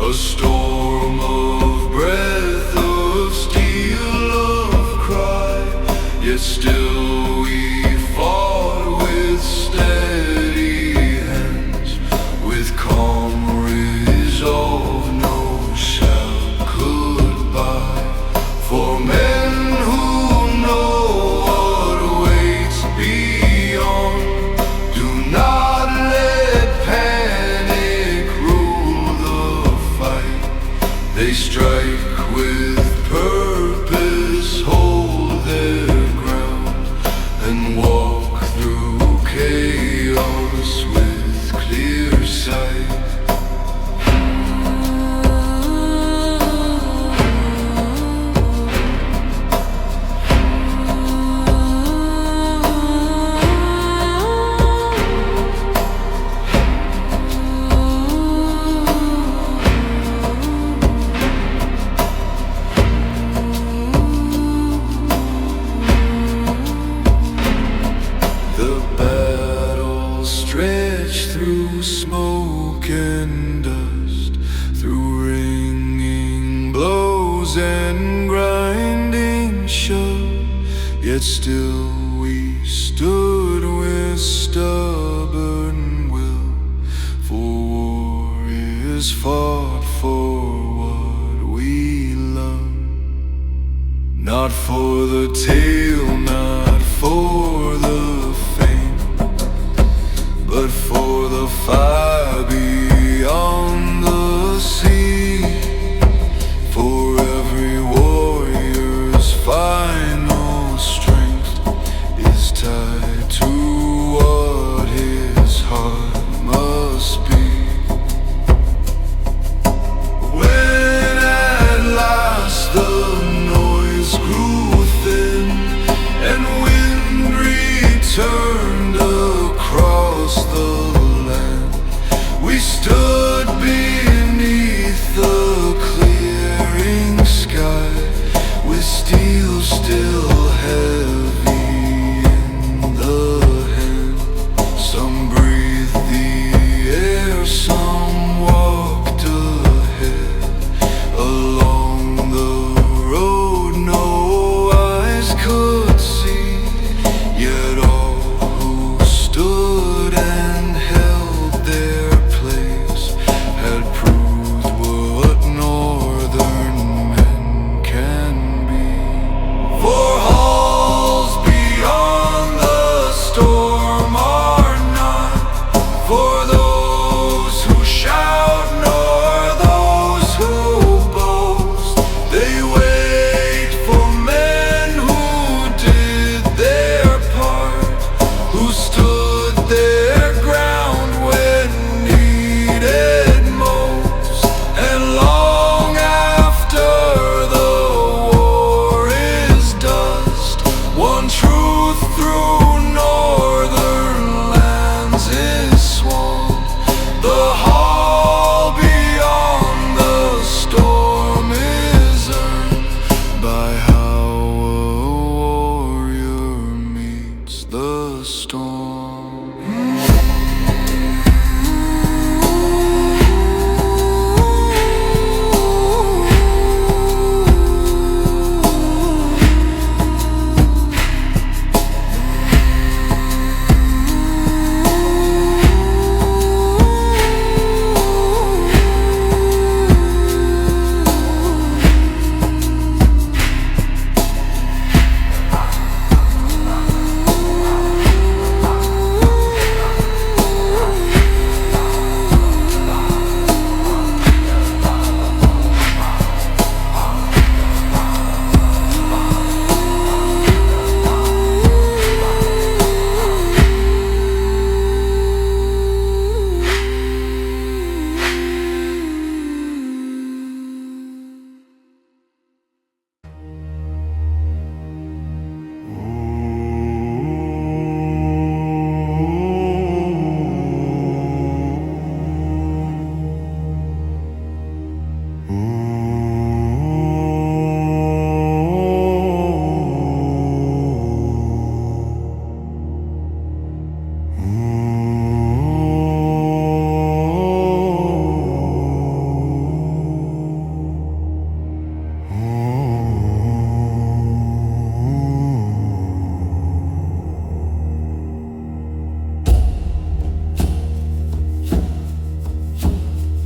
A storm of breath, of steel, of cry, yet still we fought with steady hands, with calm resolve, no shout goodbye. For men who know what waits beyond, do not let panic rule the fight. They strike with purpose, hold their ground, and walk through chaos with clear sight. Stretch through smoke and dust, through ringing blows and grinding shove, yet still we stood with stubborn will. For warriors fought for what we love, not for the tail, not for the fame, but for the fire beyond the sea. For every warrior's final strength is tied to what his heart must be. When at last the noise grew thin and wind returned across the land, we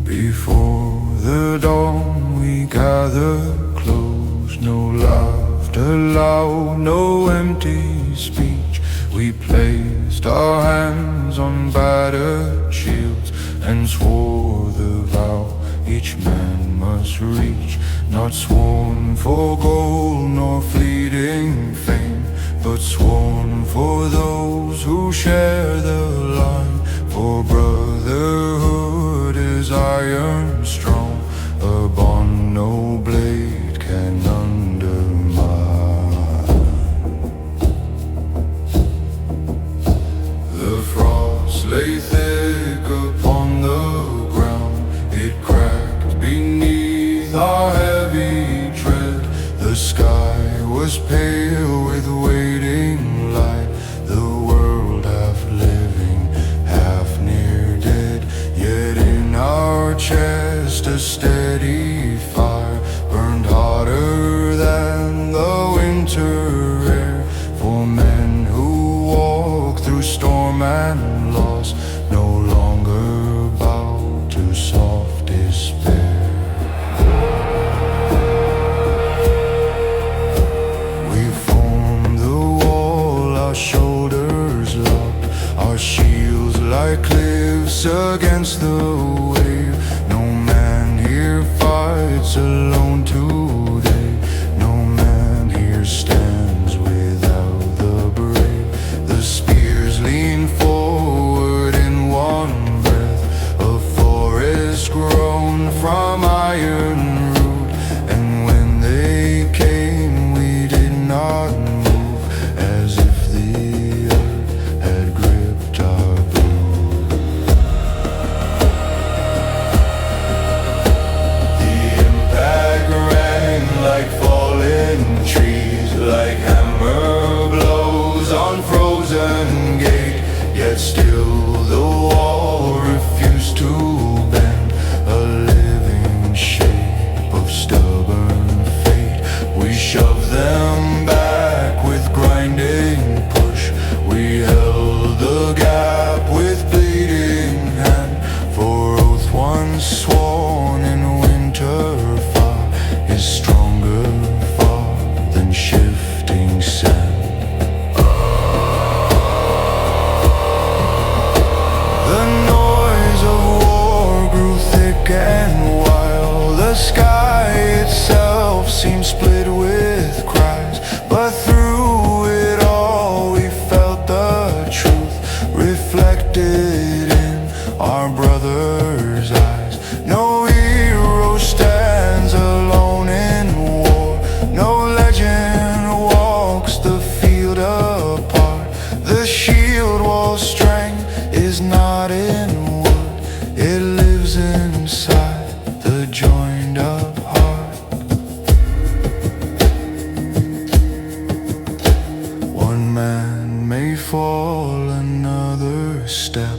Before the dawn we gather close, no laughter loud, no empty speech. We placed our hands on battered shields and swore the vow each man must reach. Not sworn for gold nor fleeting fame, but sworn for those who share the line. For brotherhood is iron strong, a bond no blade can undermine. The frost lay thick upon the ground, it cracked beneath our heavy tread. The sky was pale with waiting light, the world half living, half near dead. Yet in our chest a steady fire burned hotter than the winter air. For men who walk through storm and loss, no longer bow to soft despair. Shoulders locked, our shields like cliffs against the wave. No man here fights alone today, no man here stands without the brave. The spears lean forward in one breath, a forest grown from iron root. And when they came we did not move, as if the earth had gripped our blood. The impact rang like falling trees, like hammer blows on frozen gate. Yet still the wall refused to bend, a living shape of stubborn fate. We shoved them back with grinding push, we held the gap with bleeding hand. For oath once sworn in winter far is stronger far than shifting sand. The noise of war grew thick and wild, the sky itself seemed split with cries. But through it all we felt the truth reflected in our brothers' eyes. No hero stands alone in war, no legend walks the field apart. The shield wall's strength is not in wood, it lives inside the joined up heart. One man may fall, another step,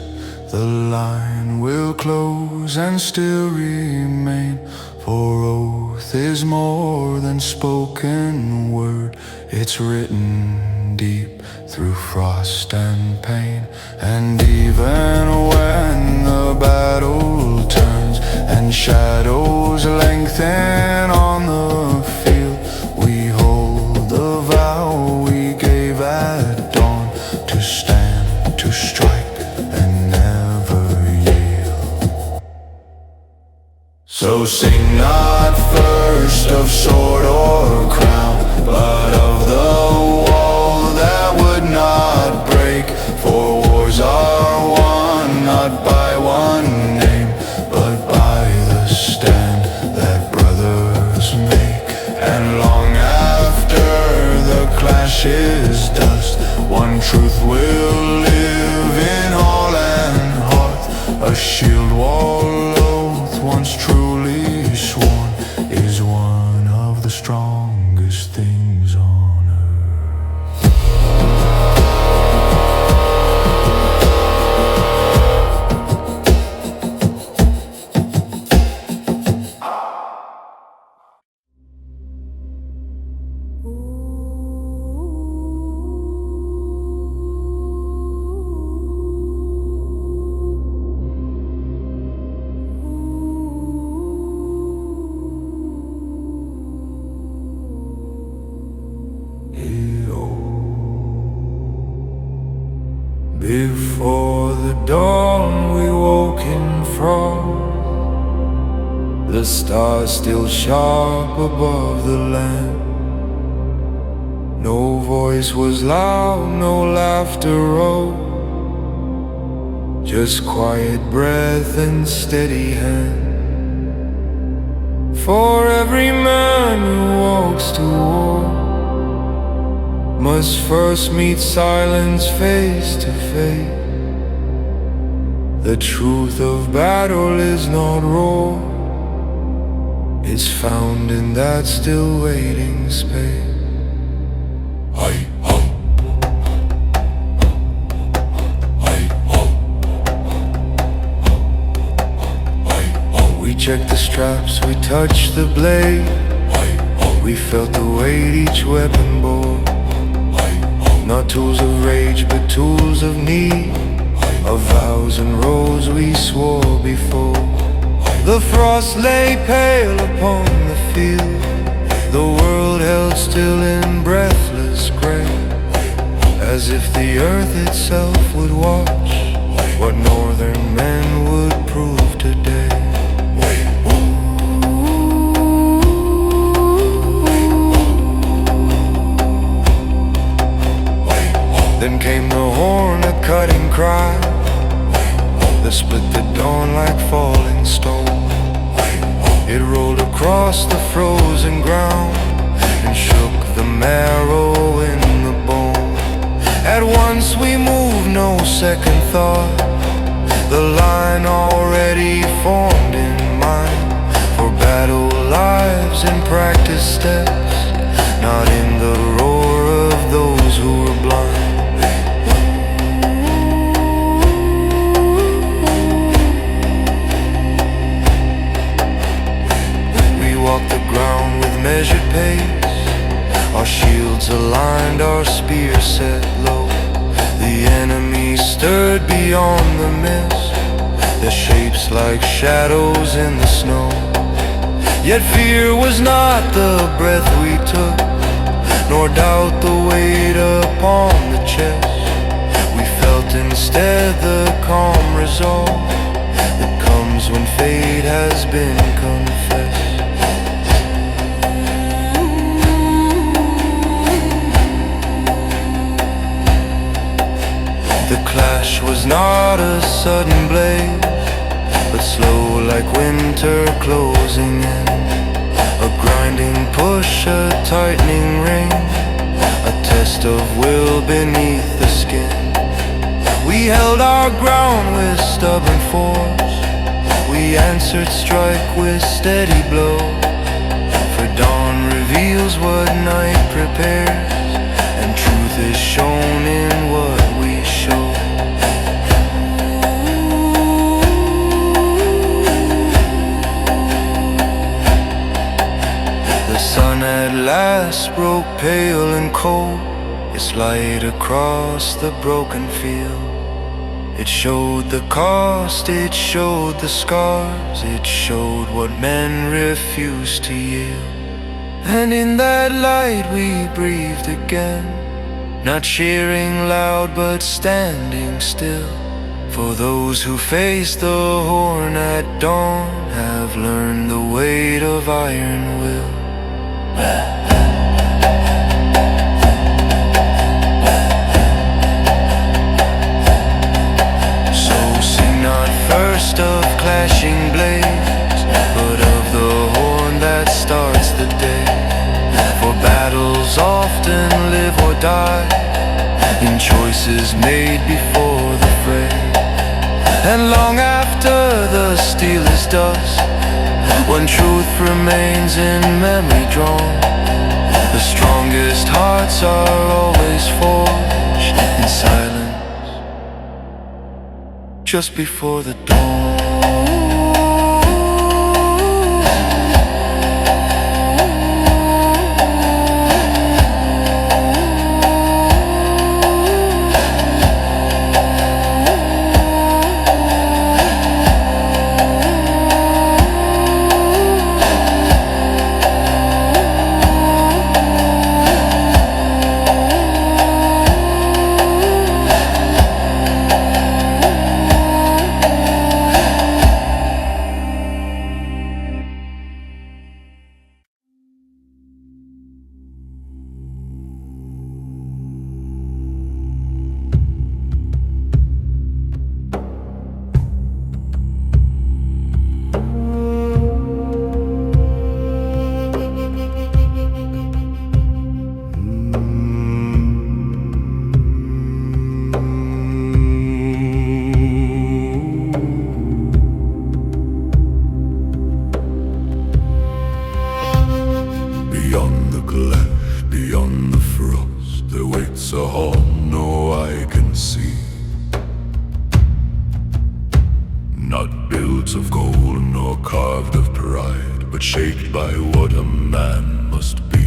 the line will close and still remain. For oath is more than spoken word, it's written deep through frost and pain. And even when the battle turns and shadows lengthen on the field, we hold the vow we gave at dawn, to stand, to strike, and never yield. So sing not first of sword or crown, but of the wall that would not break. For wars are won not by one name, but by the stand that brothers make. And long after the clash is dust, one truth will live in hall and hearth. A shield wall oath once truly sworn is one of the strongest things on earth. the stars still sharp above the land. No voice was loud, no laughter rose, just quiet breath and steady hand. For every man who walks to war must first meet silence face to face. The truth of battle is not raw, it's found in that still waiting space. We checked the straps, we touched the blade, we felt the weight each weapon bore. Not tools of rage, but tools of need, of vows and roads we swore before. The frost lay pale upon the field, the world held still in breathless grey, as if the earth itself would watch what northern men would prove today. Then came the horn, a cutting cry that split the dawn like falling stone. It rolled across the frozen ground and shook the marrow in the bone. At once we moved, no second thought, the line already formed in mind, for battle lives and practice steps, not in the roar of those who were blind. Walked the ground with measured pace, our shields aligned, our spears set low. The enemy stirred beyond the mist, their shapes like shadows in the snow. Yet fear was not the breath we took, nor doubt the weight upon the chest. We felt instead the calm resolve that comes when fate has been confessed. The clash was not a sudden blaze, but slow like winter closing in. A grinding push, a tightening ring, a test of will beneath the skin. We held our ground with stubborn force, we answered strike with steady blow. For dawn reveals what night prepares, and truth is shown in what we show. The sun at last broke pale and cold, its light across the broken field. It showed the cost, it showed the scars, it showed what men refused to yield. And in that light we breathed again, not cheering loud but standing still. For those who face the horn at dawn have learned the weight of iron will. So sing not first of clashing blades, but of the horn that starts the day. For battles often live or die in choices made before the fray. And long after the steel is dust, when truth remains in memory drawn, the strongest hearts are always forged in silence, just before the dawn. It's a horn no eye can see, not built of gold nor carved of pride, but shaped by what a man must be.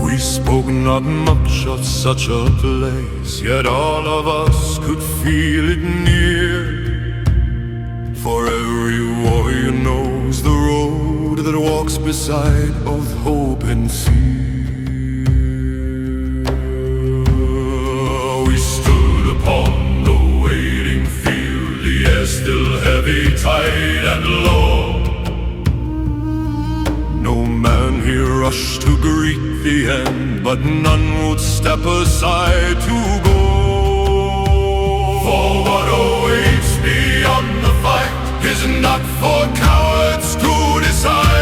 We spoke not much of such a place, yet all of us could feel it near. For every warrior knows the road that walks beside both hope and fear. We stood upon the waiting field, the air still heavy, tight and low. No man here rushed to greet the end, but none would step aside to go. For what awaits beyond the fight is not for cowards to decide.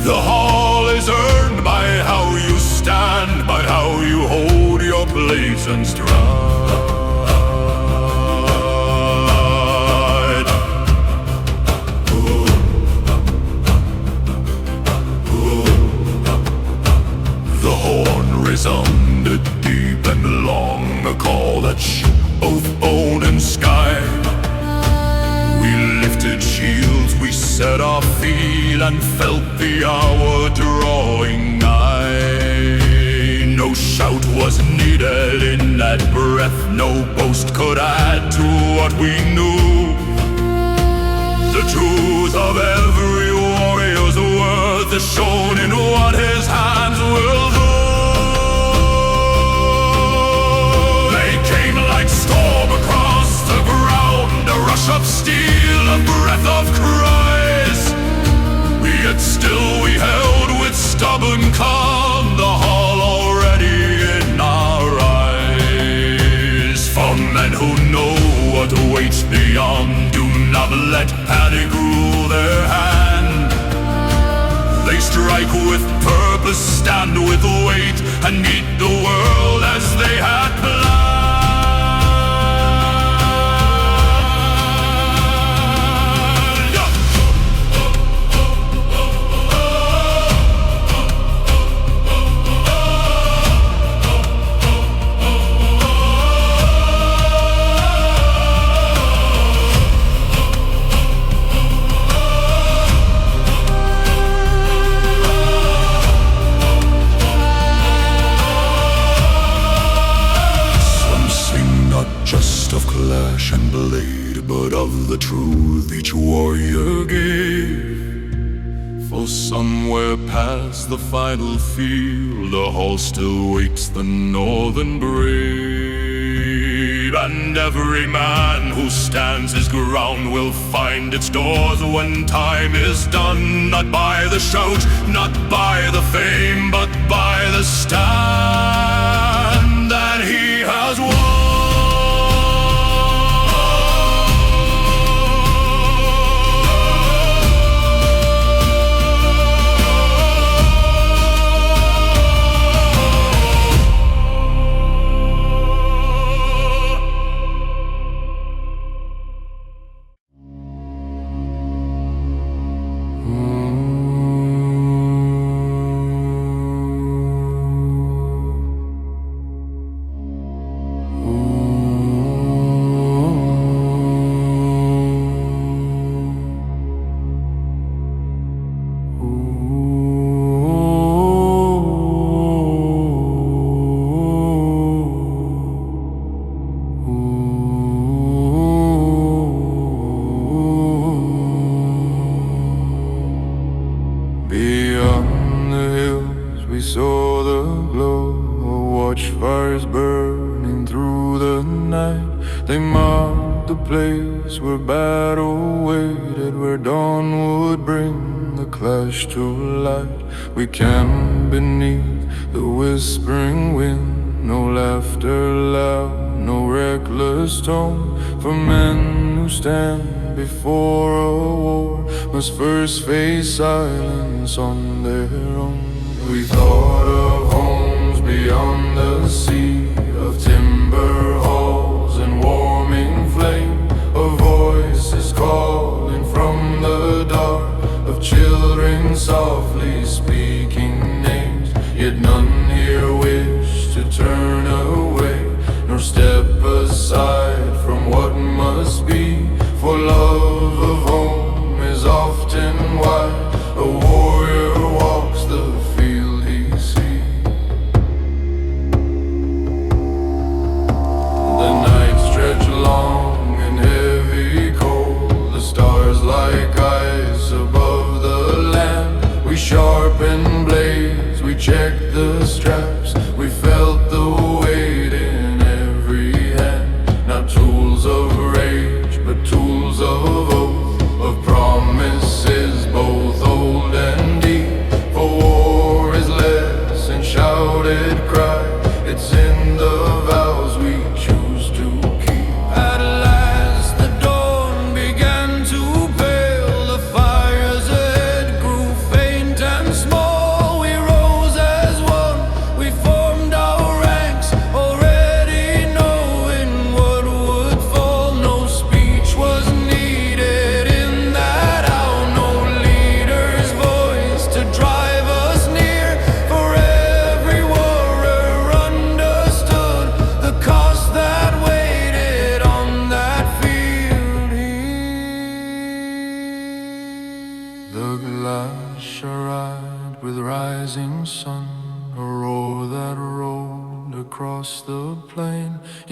The hall is earned by how you stand, by how you hold your place and stride. The horn resounded deep and long, a call that shook both bone and sky. We lifted shields, we set our feet, and felt the hour drawing nigh. No shout was needed in that breath, no boast could add to what we knew. The truth of every warrior's worth is shown in what his hands will do. They came like storm across the ground, a rush of steel, a breath of cries. Yet still we held with stubborn calm the hall already in our eyes. For men who know what waits beyond, do not let panic rule their hand. They strike with purpose, stand with weight, and meet the world as they had planned. Just of clash and blade, but of the truth each warrior gave. For somewhere past the final field, the hall still waits the northern brave. And every man who stands his ground will find its doors when time is done. Not by the shout, not by the fame, but by the stand that he has won. Beyond the hills we saw the glow of watchfires burning through the night. They marked the place where battle waited, where dawn would bring the clash to light. We camped beneath the whispering wind, no laughter loud, no reckless tone. For men who stand before a war must first face silence on their own. We thought of homes beyond the sea, of timber halls and warming flame, of voices calling from the dark, of children softly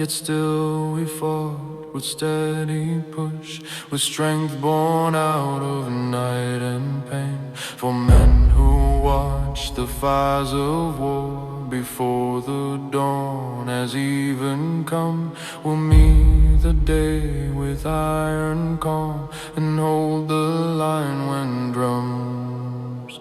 yet still we fought with steady push, with strength born out of night and pain. For men who watch the fires of war before the dawn has even come, will meet the day with iron calm and hold the line when drums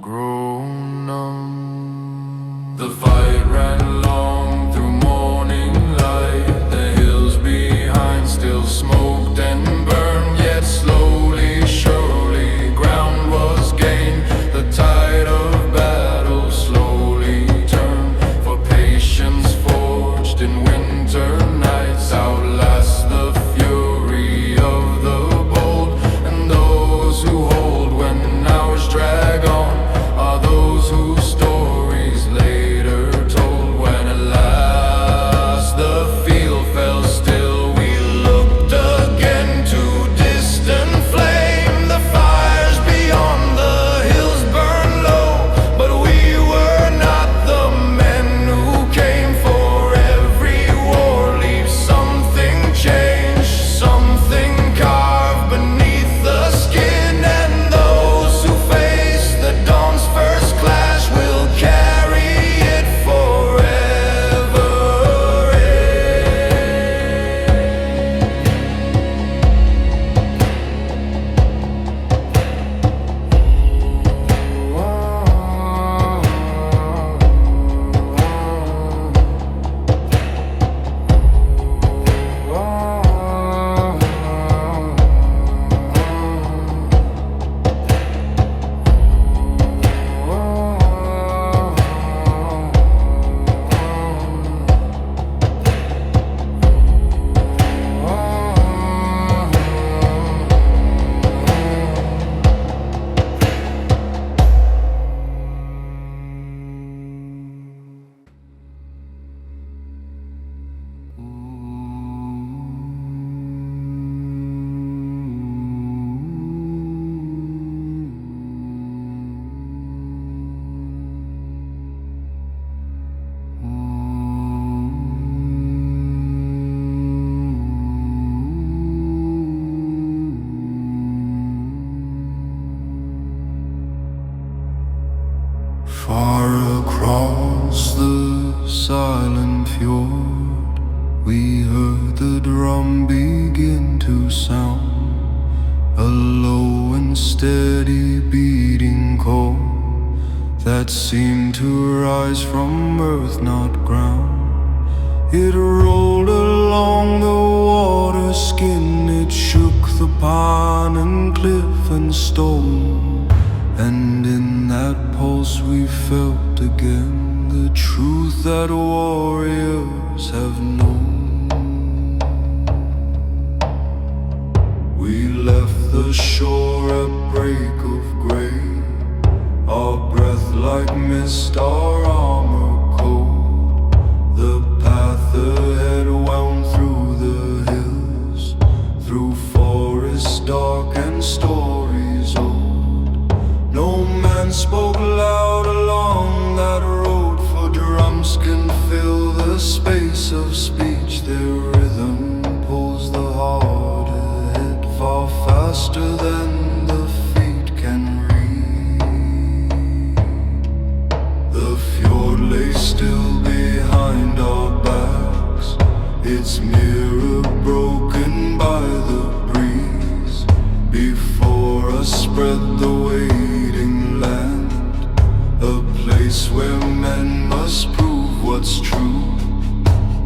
grow numb. The fight ran long through morning light, the hills behind still smoked and burned, yet slowly, surely, ground was gained. The tide of battle slowly turned, for patience forged in winter nights outlast the fury of the bold. And those who hold when hours drag on are those whose stories later told. When at last the field fell still, we looked again to distant flame. The fires beyond the hills burned low, but we were not the men who came. For every war leaves something changed, something carved beneath the skin. And those who face the dawn's first clash will carry it forever. Far across the silent fjord, we heard the drum begin to sound, a low and steady beating call that seemed to rise from earth, not ground. It rolled along the water skin, it shook the pine and cliff and stone. And in that pulse we felt again the truth that warriors have known. We left the shore at break of grey, our breath like mist, our armor cold. The path ahead wound through the hills, through forests dark and stories old. No man spoke loud along that road, for drums can fill the space of speech. Their rhythm pulls the heart ahead far faster than the feet can read. The fjord lay still behind our backs, its mirror broken by the breeze. Before us spread the waiting land, a place where men must prove what's true.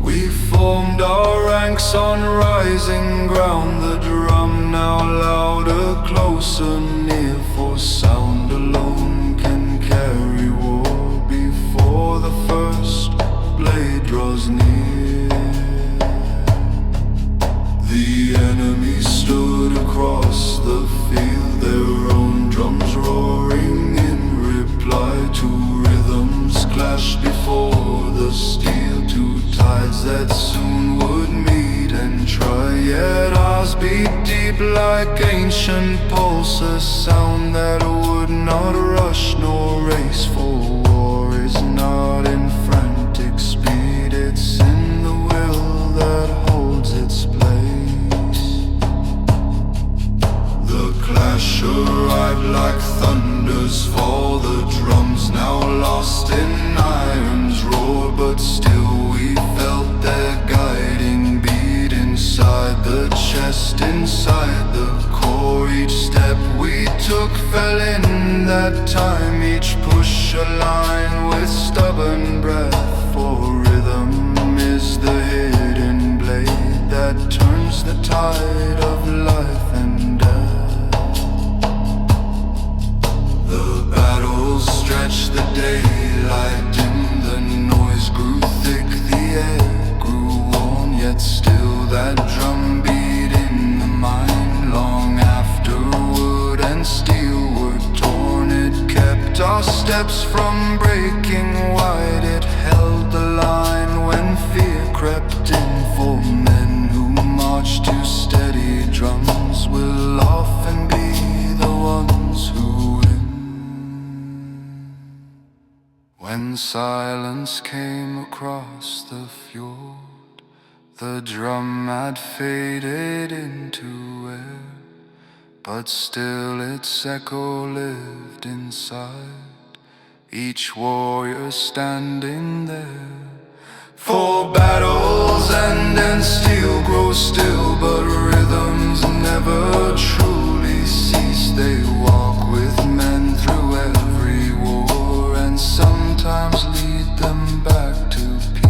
We formed our ranks on rising ground, the drum now louder, closer, near. For sound alone can carry war before the first blade draws near. The enemy stood across the field, their own drums roaring in reply to rhythms clashed before the steel. Two tides that soon would meet and try, yet ours beat deep like ancient pulse, a sound that would not rush nor race. For war is not in frantic speed, it's in the the chest, inside the core. Each step we took fell in that time. Each push aligned with stubborn breath. For rhythm is the hidden blade that turns the tide of life and death. The battles stretched the daylight dim. The noise grew thick, the air grew warm. Yet still that drum beat in the mind. Long after wood and steel were torn, it kept our steps from breaking wide. It held the line when fear crept in. For men who march to steady drums will often be the ones who win. When silence came across the fjord, the drum had faded into air, but still its echo lived inside each warrior standing there. For battles end and steel grows still, but rhythms never truly cease. They walk with men through every war, and sometimes lead them back to peace.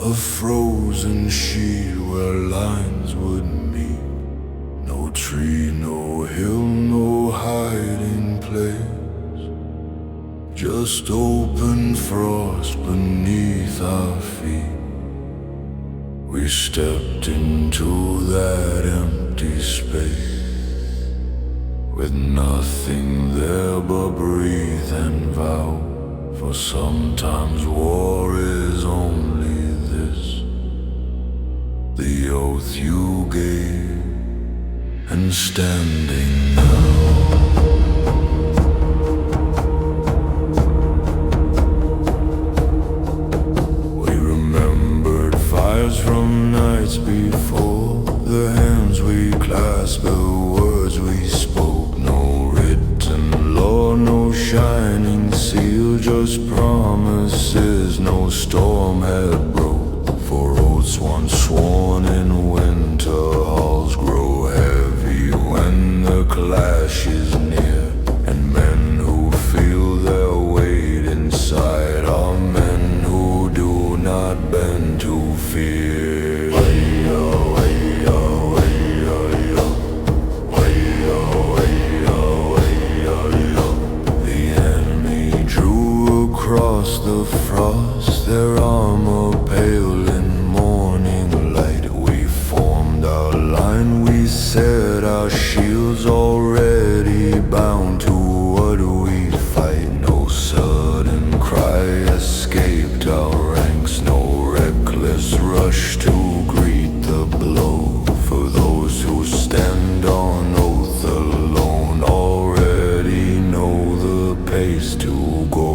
A frozen sheet where lines would meet. No tree, no hill, no hiding place. Just open frost beneath our feet. We stepped into that empty space, with nothing there but breathe and vow. For sometimes war is only this, the oath you gave, and standing now. We remembered fires from nights before, the hands we clasped, the words we spoke. No written law, no shining seal, just promises no storm had broke. For oaths once sworn in winter halls grow heavy when the clash is near, and men who feel their weight inside are men who do not bend to fear. Across the frost, their armor pale in morning light. We formed our line, we set our shields, already bound to what we fight. No sudden cry escaped our ranks, no reckless rush to greet the blow. For those who stand on oath alone already know the pace to go.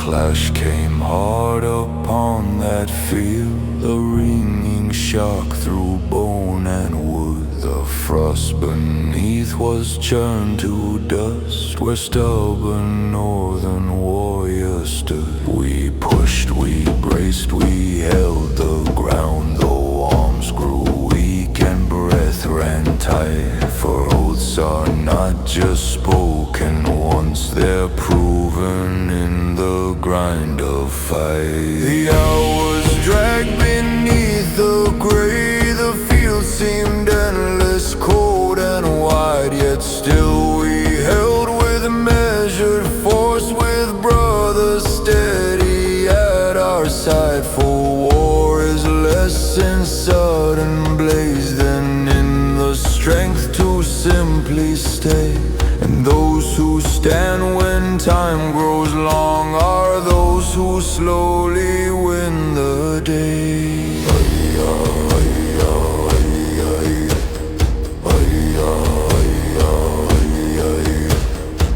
clash came hard upon that field, a ringing shock through bone and wood. The frost beneath was churned to dust, where stubborn northern warriors stood. We pushed, we braced, we held the ground, though arms grew weak and breath ran tight. For oaths are not just spoken once, they're proven in the grind of fight. The hours dragged beneath the gray, the field seemed endless, cold and wide, yet still we held with measured force, with brothers steady at our side. For war is less in sudden blaze than in the strength to simply stay. And those who stand when time grows long are those who slowly win the day.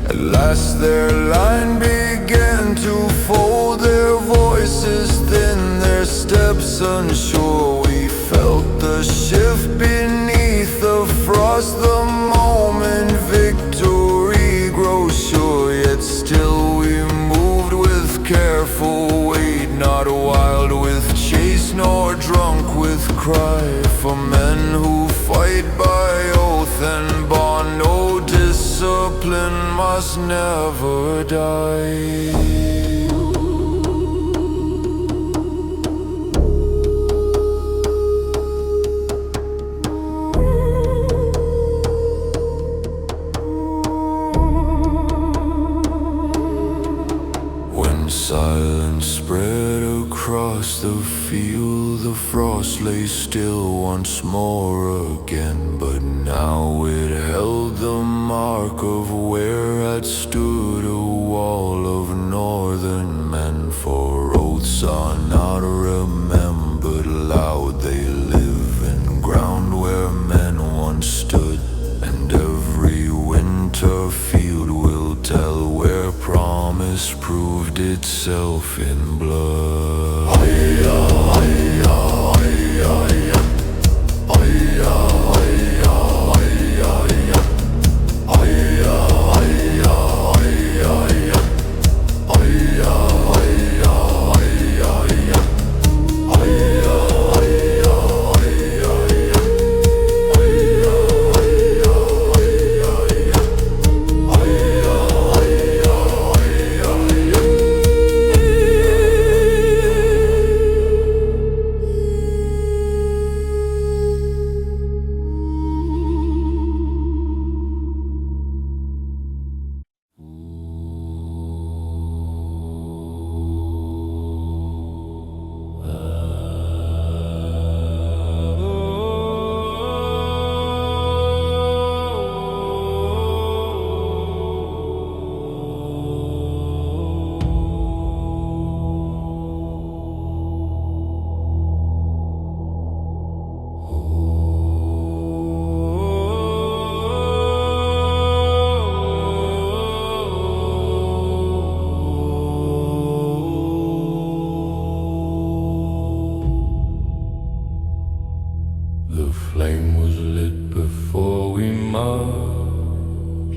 At last their line began to fold, their voices thin, their steps unsure. We felt the shift beneath the frost, the moment victory grows sure. Yet still we moved with careful weight, not wild with chase nor drunk with cry. For men who fight by oath and bond, no discipline must never die. Silence spread across the field, the frost lay still once more again. But now it held the mark of where had stood a wall of northern men. For oaths are not remembered loud, they live in ground where men once stood. And every winter field will tell where promise proved itself in blood. The flame was lit before we marched,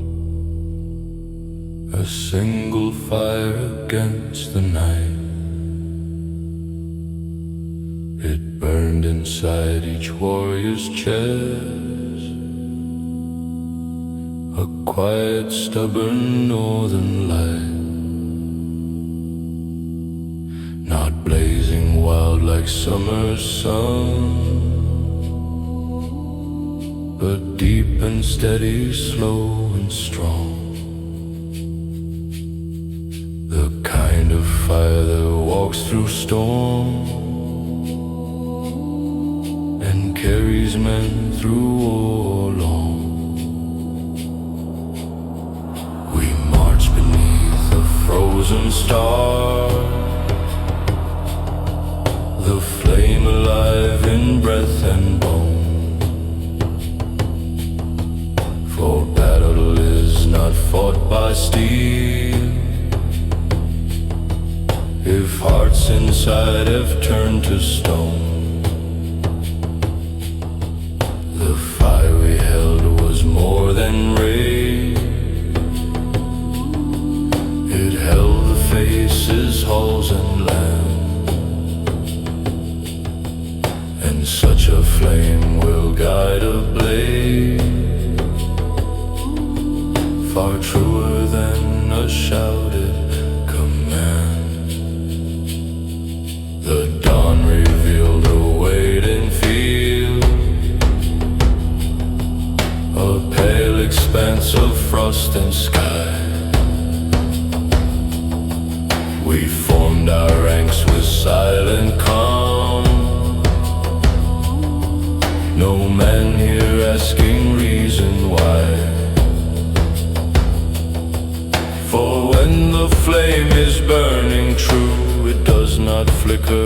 a single fire against the night. It burned inside each warrior's chest, a quiet, stubborn northern light. Not blazing wild like summer's sun, but deep and steady, slow and strong. The kind of fire that walks through storm and carries men through all along. We march beneath a frozen star, the flame alive in breath and bone. For battle is not fought by steel, outside have turned to stone. The fire we held was more than rain. It held the faces, halls and land, and such a flame will guide a blade far truer than a shouted command. The dawn revealed a waiting field, a pale expanse of frost and sky. We formed our ranks with silent calm, no man here asking reason why. For when the flame is burning true, it does not flicker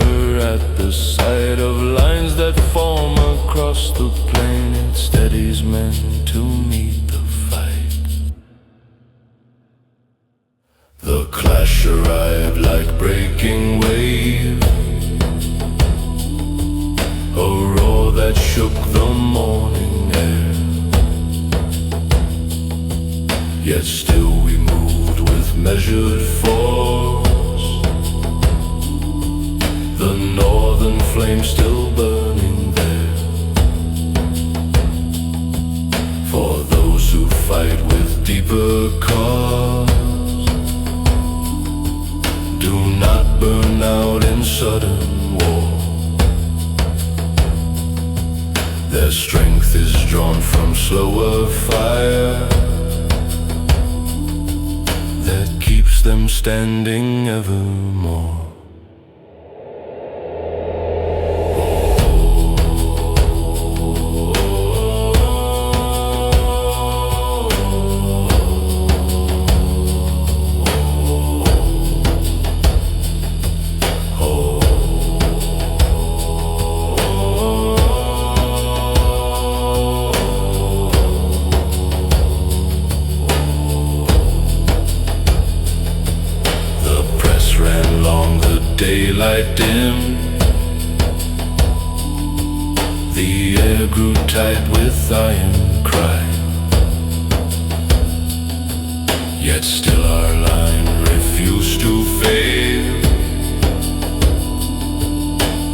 at the sight of lines that form across the plain. It steadies men to meet the fight. The clash arrived like breaking wave, a roar that shook the morning air. Yet still we moved with measured force, the northern flame still burning there. For those who fight with deeper cause, do not burn out in sudden war. Their strength is drawn from slower fire that keeps them standing evermore. Daylight dim, the air grew tight with iron cry. Yet still our line refused to fail,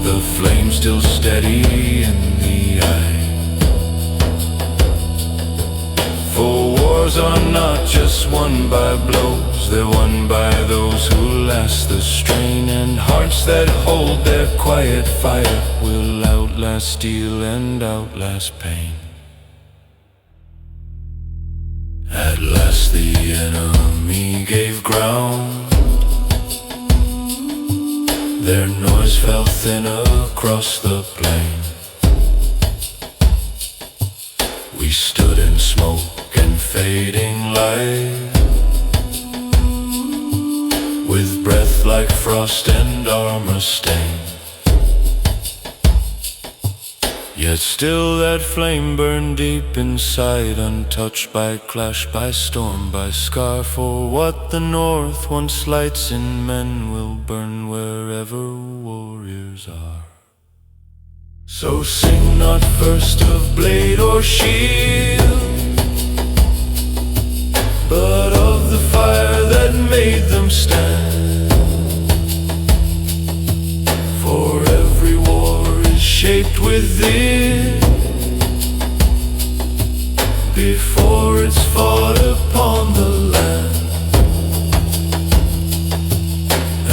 the flame still steady in the eye. For wars are not just won by blows, they're won by those who last the strain, and hearts that hold their quiet fire will outlast steel and outlast pain. At last the enemy gave ground, their noise fell thin across the plain. We stood in smoke and fading light, with breath like frost and armor stain. Yet still that flame burned deep inside, untouched by clash, by storm, by scar. For what the North once lights in men will burn wherever warriors are. So sing not first of blade or shield, but of the fire that made them stand. For every war is shaped within, before it's fought upon the land.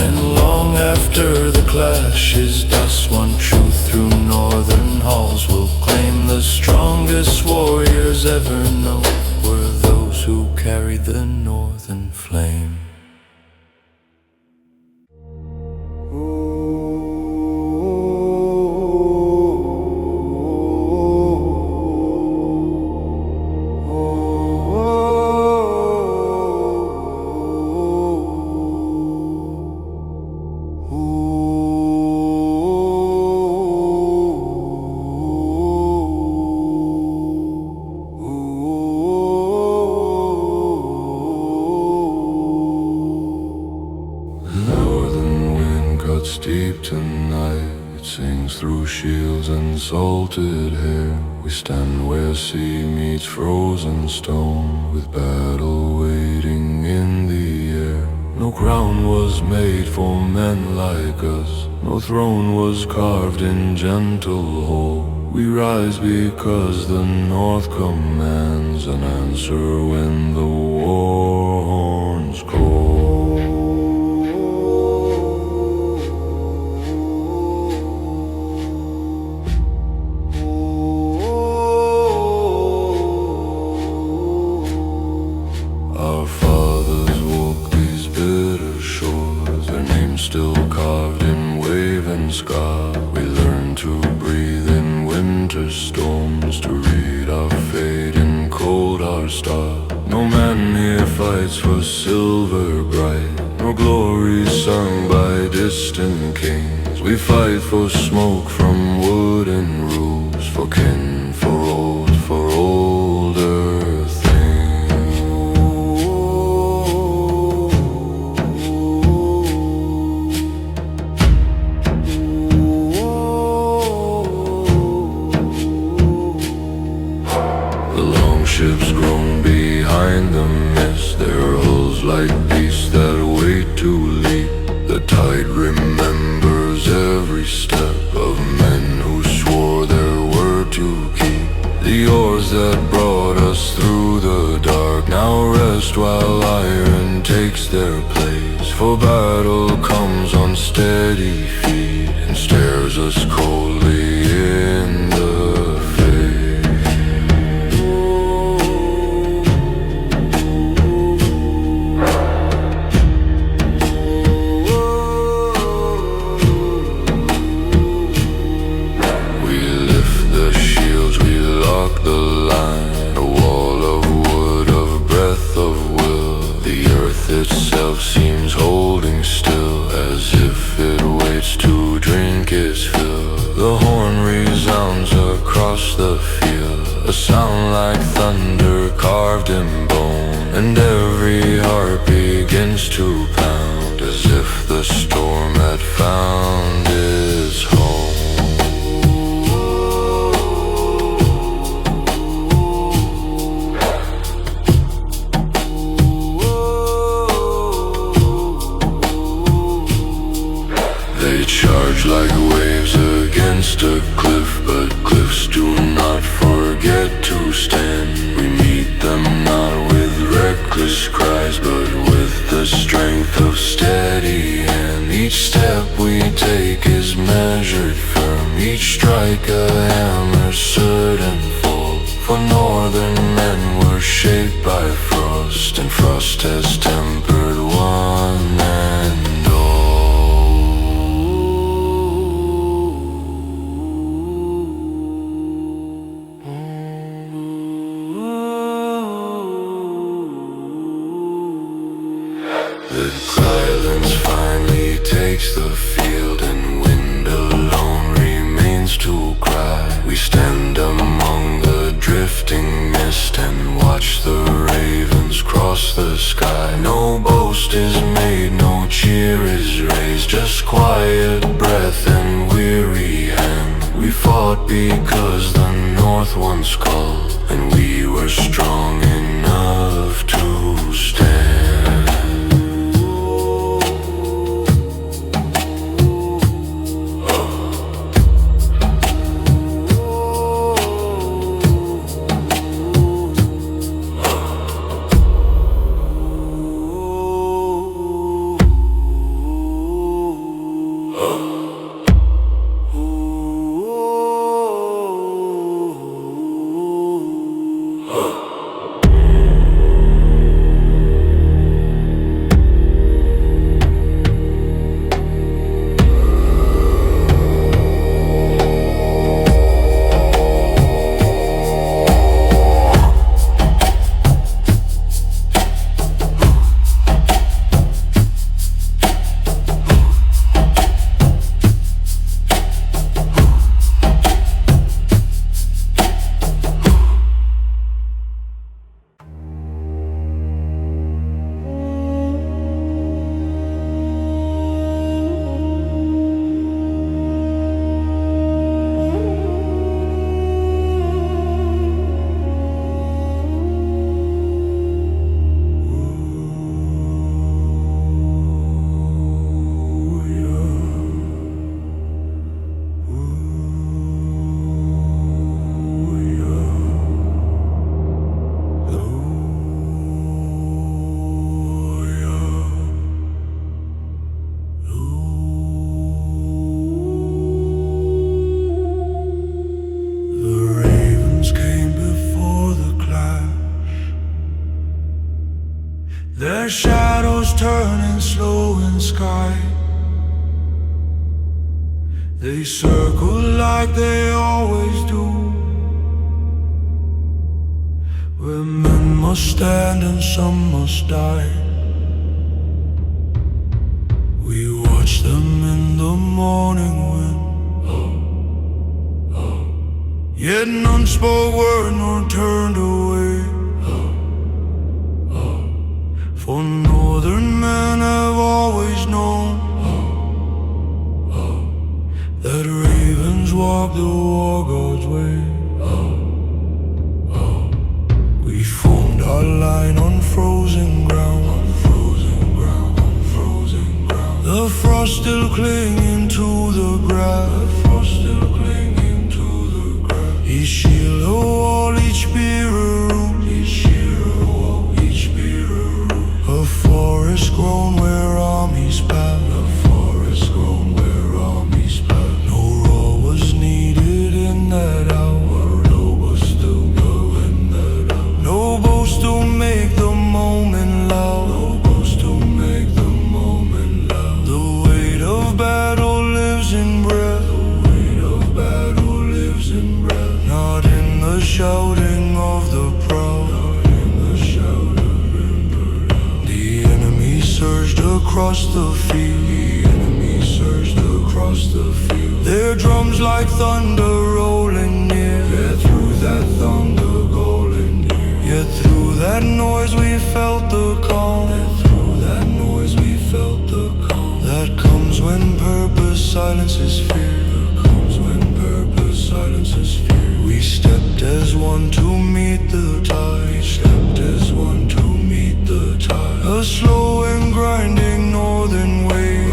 And long after the clash is dust, one truth through northern halls will claim: the strongest warriors ever known were those who carried the northern flame. deep tonight. It sings through shields and salted hair. We stand where sea meets frozen stone, with battle waiting in the air. No crown was made for men like us, no throne was carved in gentle hold. We rise because the North commands an answer when the war horns call. Our fathers walked these bitter shores, their names still carved in wave and scar. We learned to breathe in winter storms, to read our fate in cold our star. No man here fights for silver bright, nor glory sung by distant kings. We fight for smoke from wooden roofs, for kin, for older things. The long ships groan behind the mist, their hulls like beasts that wait to leap. The tide remembers every step of men who swore their word to keep. The oars that brought us through the dark now rest while iron takes their place. For battle comes on steady feet and stares us coldly in the face. We lift the shields, we lock the line, a wall of wood, of breath, of will. The earth itself seems holding still, as if it waits to drink its fill. The horn resounds across the field, a sound like thunder carved in bone, and every heart begins to pound, as if the storm had found its home. They charge like waves against a cliff, but cliffs do not forget to stand. We meet them not with reckless cries, but with the strength of steady hand. Each step we take is measured firm, each strike a hammer's certain fall. For northern men were shaped by frost, and frost has tempered one and all. The silence finally takes the field, and wind alone remains to cry. We stand among the drifting mist and watch the ravens cross the sky. No boast is made, no cheer is raised, just quiet breath and weary hand. We fought because the North once called, and we were strong enough to stand. Their shadows turning slow in sky. They circle like they always do, where men must stand and some must die. We watch them in the morning wind, yet none spoke word nor turned away. For northern men have always known that ravens walk the war god's way. We formed our line on frozen ground, the frost still clinging to the grass. Each shield a wall, each spear a root, a forest grown where armies pass. No raw was needed in that hour. No boast to make the moment loud. The weight of battle lives in breath, not in the shouting of the proud. The enemy surged across the field. Their drums like thunder rolling near. Yet through that noise we felt the calm. That comes when purpose silences fear. We stepped as one to meet the tide. A slow and grinding northern wave.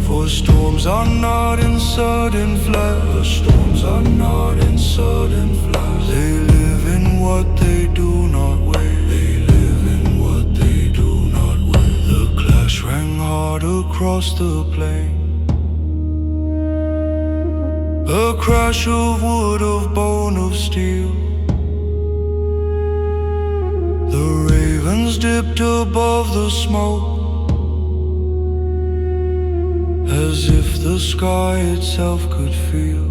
For storms are not in sudden flash. They live in what they do not weigh. The clash rang hard across the plain. A crash of wood, of bone, of steel. The ravens dipped above the smoke, as if the sky itself could feel.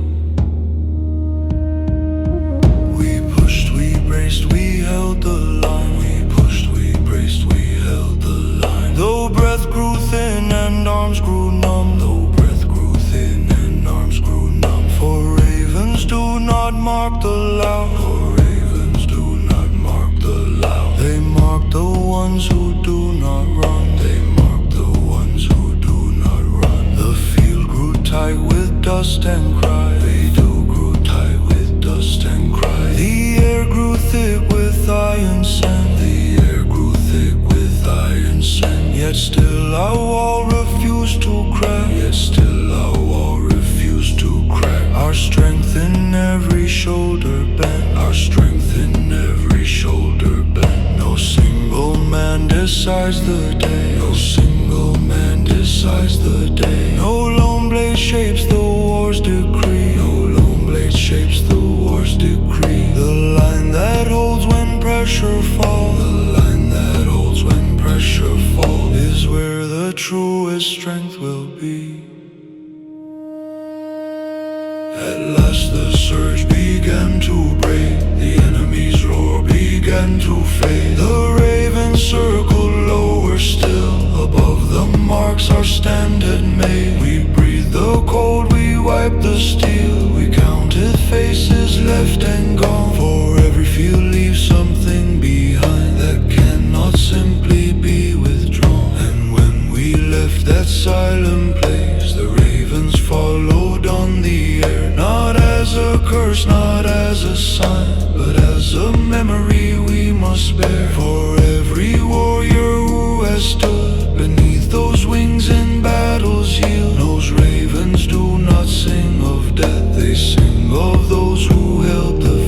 We pushed, we braced, we held the line. Though breath grew thin and arms grew numb. For ravens do not mark the loud. They mark the ones who do not run. The field grew tight with dust and cry. The air grew thick with iron sand. Yet still our wall refused to crack. Our strength in every shoulder bent. No single man decides the day. No lone blade shapes the war's decree. The line that holds when pressure falls. Is where the truest strength will be. At last the surge began to break. The enemy's roar began to fade. The ravens circled lower still. Above the marks our stand had made. We breathed the cold, we wiped the steel. We counted faces left and gone. For every field leaves something behind that cannot simply be withdrawn. And when we left that silent place, the ravens followed on the air. Not as a curse, not as a sign, but as a memory we must bear. For every warrior who has stood beneath those wings in battle's yield. Those ravens do not sing of death, they sing of those who held the field.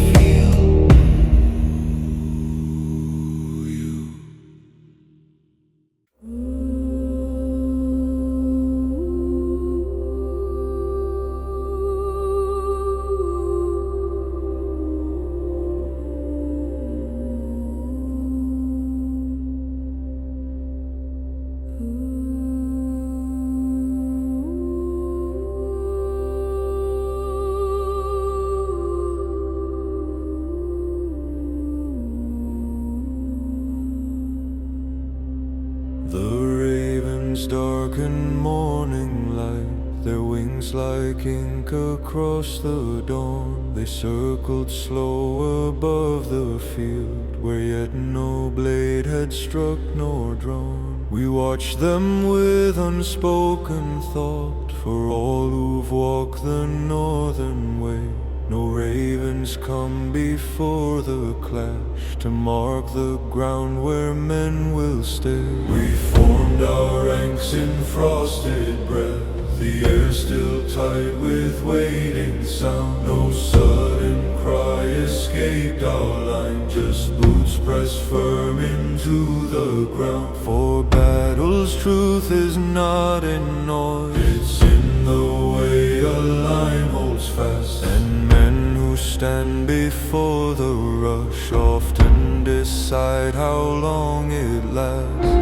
ravens darken morning light, their wings like ink across the dawn. They circled slow above the field, where yet no blade had struck nor drawn. We watched them with unspoken thought, for all who've walked the northern way. No ravens come before the clash, to mark the ground where men will stay. We formed our ranks in frosted breath, the air still tight with waiting sound. No sudden cry escaped our line, just boots pressed firm into the ground. For battle's truth is not in noise, it's in the way a line holds fast. And men who stand before the rush often decide how long it lasts.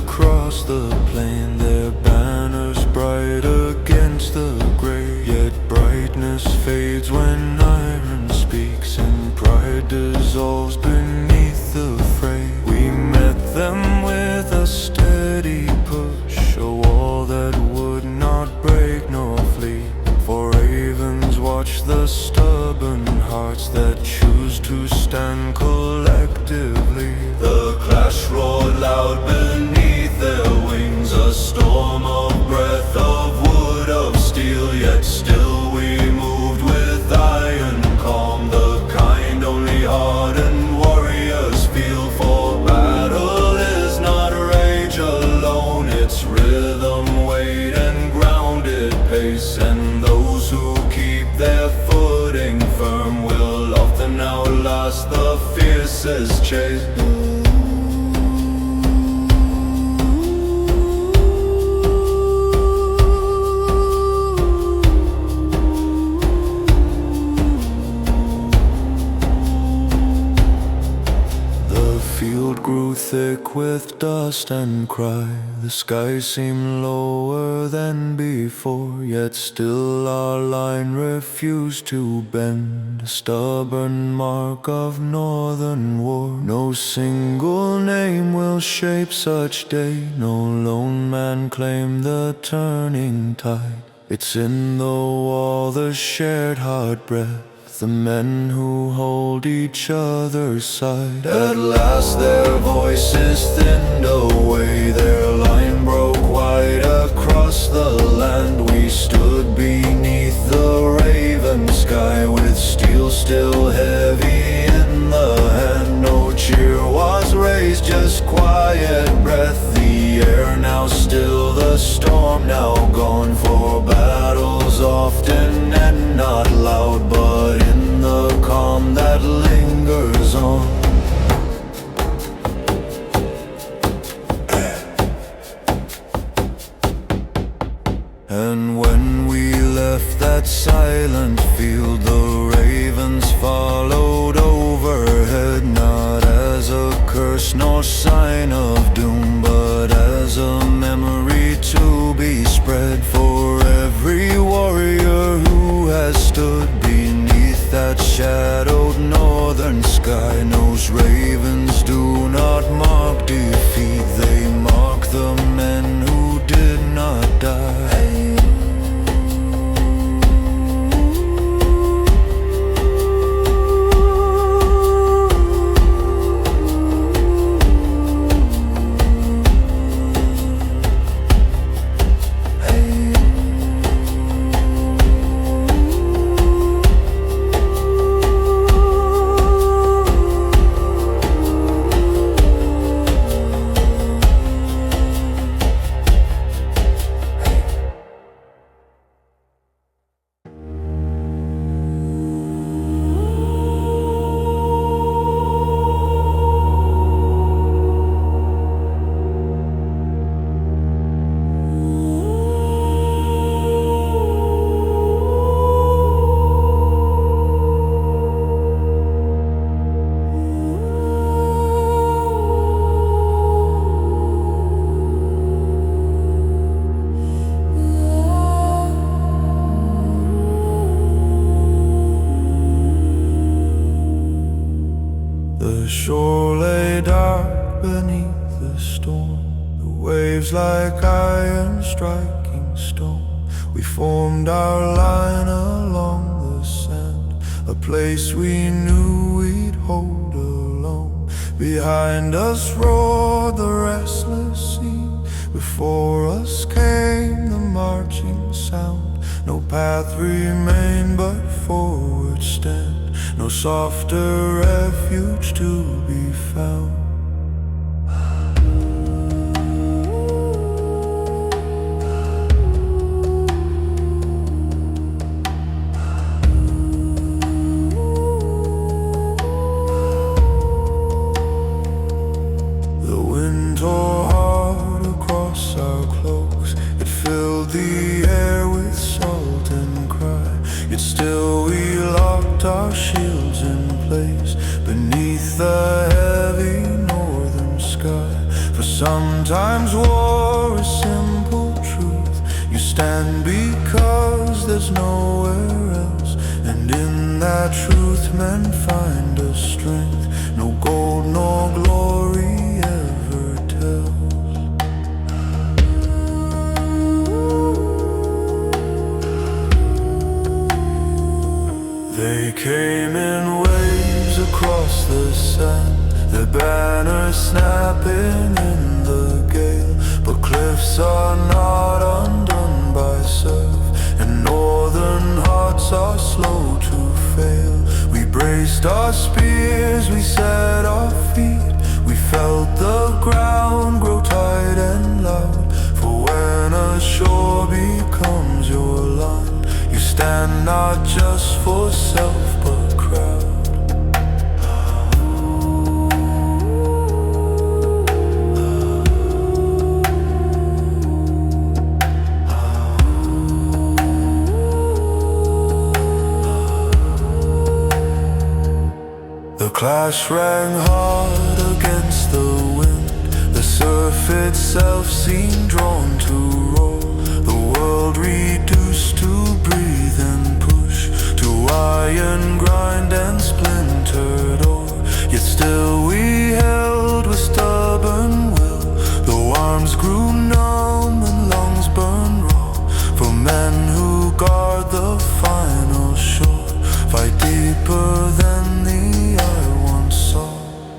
Across the plain, their banners bright against the grey. Yet brightness fades when iron speaks, and pride dissolves beneath the fray. We met them with a steady push, a wall that would not break nor flee. For ravens watch the stubborn hearts that choose to stand collectively. The clash roared loud beneath their wings, a storm of breath, of wood, of steel. Yet still we moved with iron calm, the kind only hardened warriors feel. For battle is not rage alone, it's rhythm, weight, and grounded pace. And those who keep their footing firm will often outlast the fiercest chase. Grew thick with dust and cry. The sky seemed lower than before, yet still our line refused to bend. A stubborn mark of northern war. No single name will shape such day, no lone man claim the turning tide. It's in the wall, the shared hard breath, the men who hold each other's side. At last their voices thinned away, their line broke wide across the land. We stood beneath the raven sky, with steel still heavy in the hand. No cheer was raised, just quiet breath. The air now still, the storm now gone. For battles often end not loud, but in the calm that lingers on. And when we left that silent field, the ravens followed overhead, not as a curse nor sign of doom, but as a memory to be spread. For every warrior who has stood beneath that shadowed northern sky knows ravens do not mark defeat, they mark the men who did not die. shore lay dark beneath the storm, the waves like iron striking stone. We formed our line along the sand, a place we knew we'd hold alone. Behind us roared the restless sea, before us came the marching sound. No path remained but forward stand, no softer refuge to be found. The wind tore hard across our cloaks, it filled the air with salt and cry. Yet still we locked our shields in place beneath the heavy northern sky. For sometimes war is simple truth, you stand because there's nowhere else, and in that truth men find a strength no gold nor glory ever tells. They came in waves across the sand, their banners snapping in the gale. But cliffs are not undone by surf, and northern hearts are slow to fail. We braced our spears, we set our feet, we felt the ground grow tight and loud. For when a shore becomes your line, you stand not just for self but crowd. The clash rang hard against the wind, the surf itself seemed drawn to roar. The world reduced to breathe and push, to iron grind and splintered ore. Yet still we held with stubborn will, though arms grew numb and lungs burned raw. For men who guard the final shore fight deeper than the eye once saw.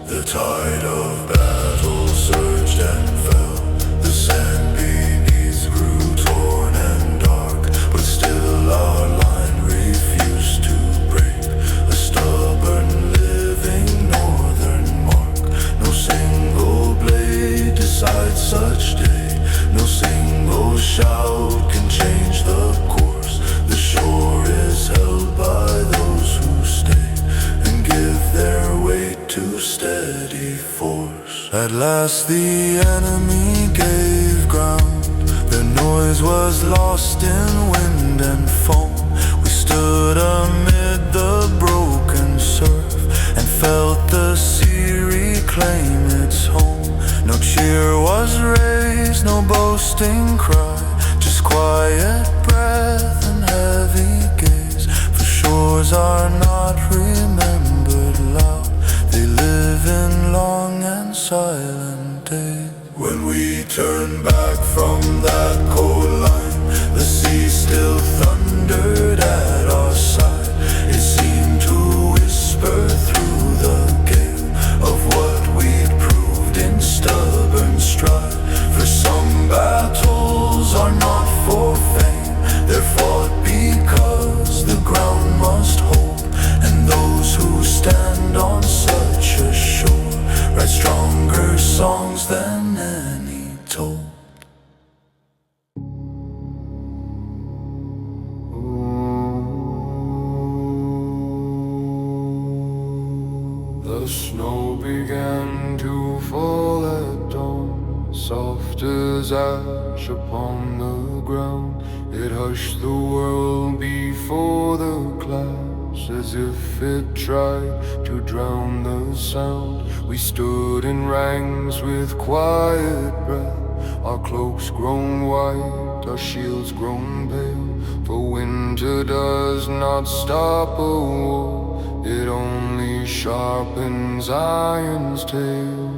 The tide of battle surged and fell, the sand beneath grew torn and dark, but still our line refused to break, a stubborn living northern mark. No single blade decides such day, no single shout can change the course. The shore is held by those who stay and give their weight to steady force. At last the enemy gave ground, their noise was lost in wind and foam. We stood amid the broken surf and felt the sea reclaim its home. No cheer was raised, no boasting cry, just quiet breath and heavy gaze. For shores are not remembered loud, they live in long and silent days. When we turned back from that cold line, the sea still thundered at our side. It seemed to whisper through the gale of what we'd proved in stubborn stride. For some battles are not for fame, they're fought because the ground must hold, and those who stand on such a shore write stronger songs than any told. The snow began to fall at dawn, soft as ash upon the ground. It hushed the world before the clash, as if it tried to drown the sound. We stood in ranks with quiet breath, our cloaks grown white, our shields grown pale. For winter does not stop a war, it only sharpens iron's tail.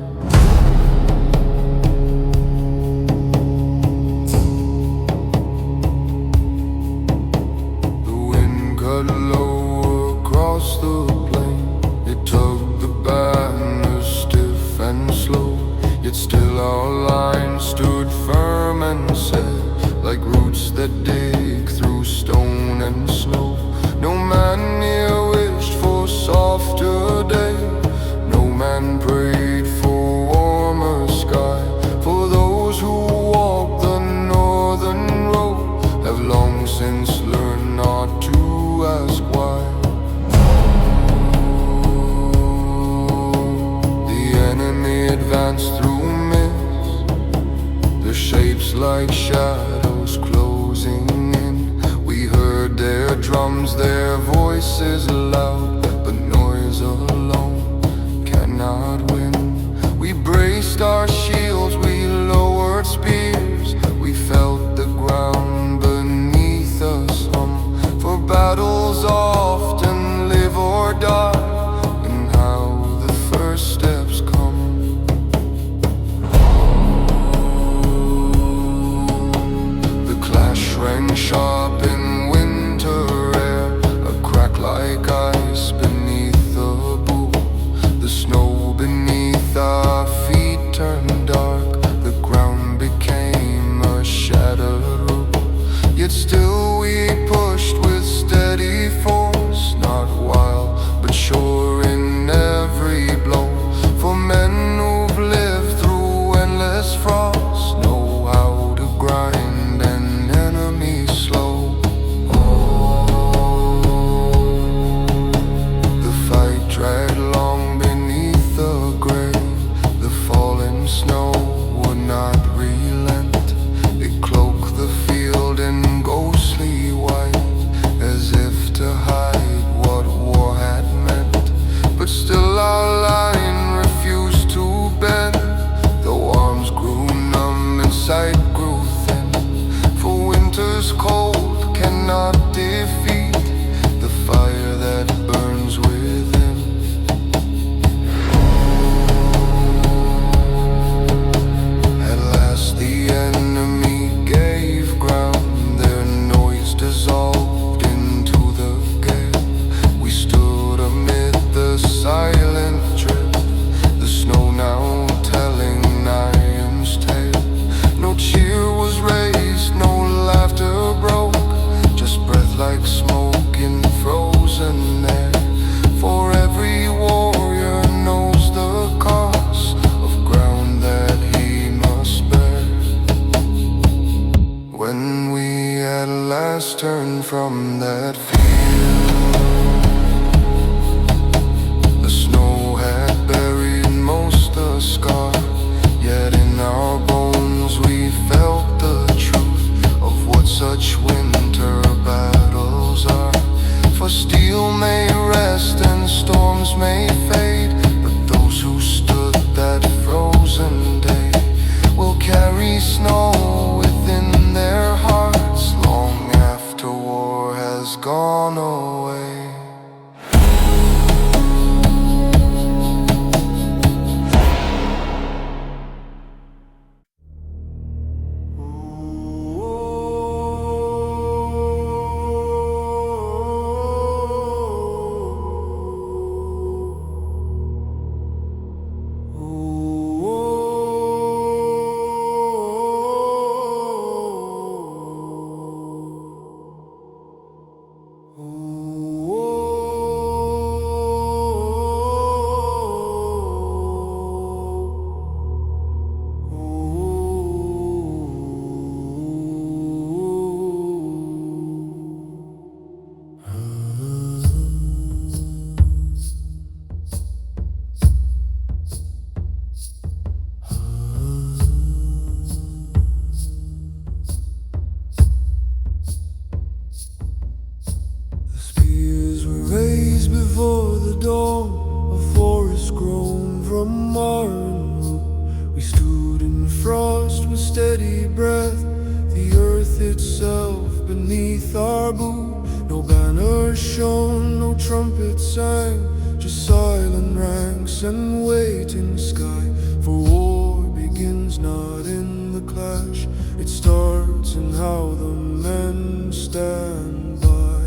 The wind cut low across the plain, it tugged the banner stiff and slow. Yet still our line stood firm and set, like roots that dig through stone and snow. No man near wished for softer day, no man prayed for warmer sky. For those who walk the northern road have long since learned not to ask why. The enemy advanced through mist, their shapes like shadows closing in. We heard their drums, their voices loud, but noise alone cannot win. We braced our shields, we lowered spears, we felt the ground beneath us hum. For battles often live or die in how the first steps come. The clash rang sharp in winter air, a crack like ice beneath the boot. The snow beneath our feet turned dark, the ground became a shattered roof. Yet still we pushed with steady force, not wild but sure in every blow. For men who've lived through endless frost know how to grind an enemy slow. The fight dragged long beneath the grave, the fallen snow would not relent. It cloaked the field in ghostly white, as if to hide what war had meant. But still our line refused to bend, though arms grew numb and sight grew thin. For winter's cold cannot defeat the fire that burns within. At last the enemy gave ground, their noise dissolved into the gale. We stood amid the silent drift, the snow now telling Niam's tale. No cheer was raised, no laughter broke, just breath like smoke in frozen air. For every warrior knows the cost of ground that he must bear. When we at last turned from that field, the snow had buried most the scar. Yet in our bones we felt the truth of what such winter battles are. For steel may rest and storms may fade, but those who stood that frozen day will carry snow within their hearts long after war has gone away. steady breath, the earth itself beneath our boot. No banner stars shone, no trumpet sang, just silent ranks and waiting sky. For war begins not in the clash, it starts in how the men stand by.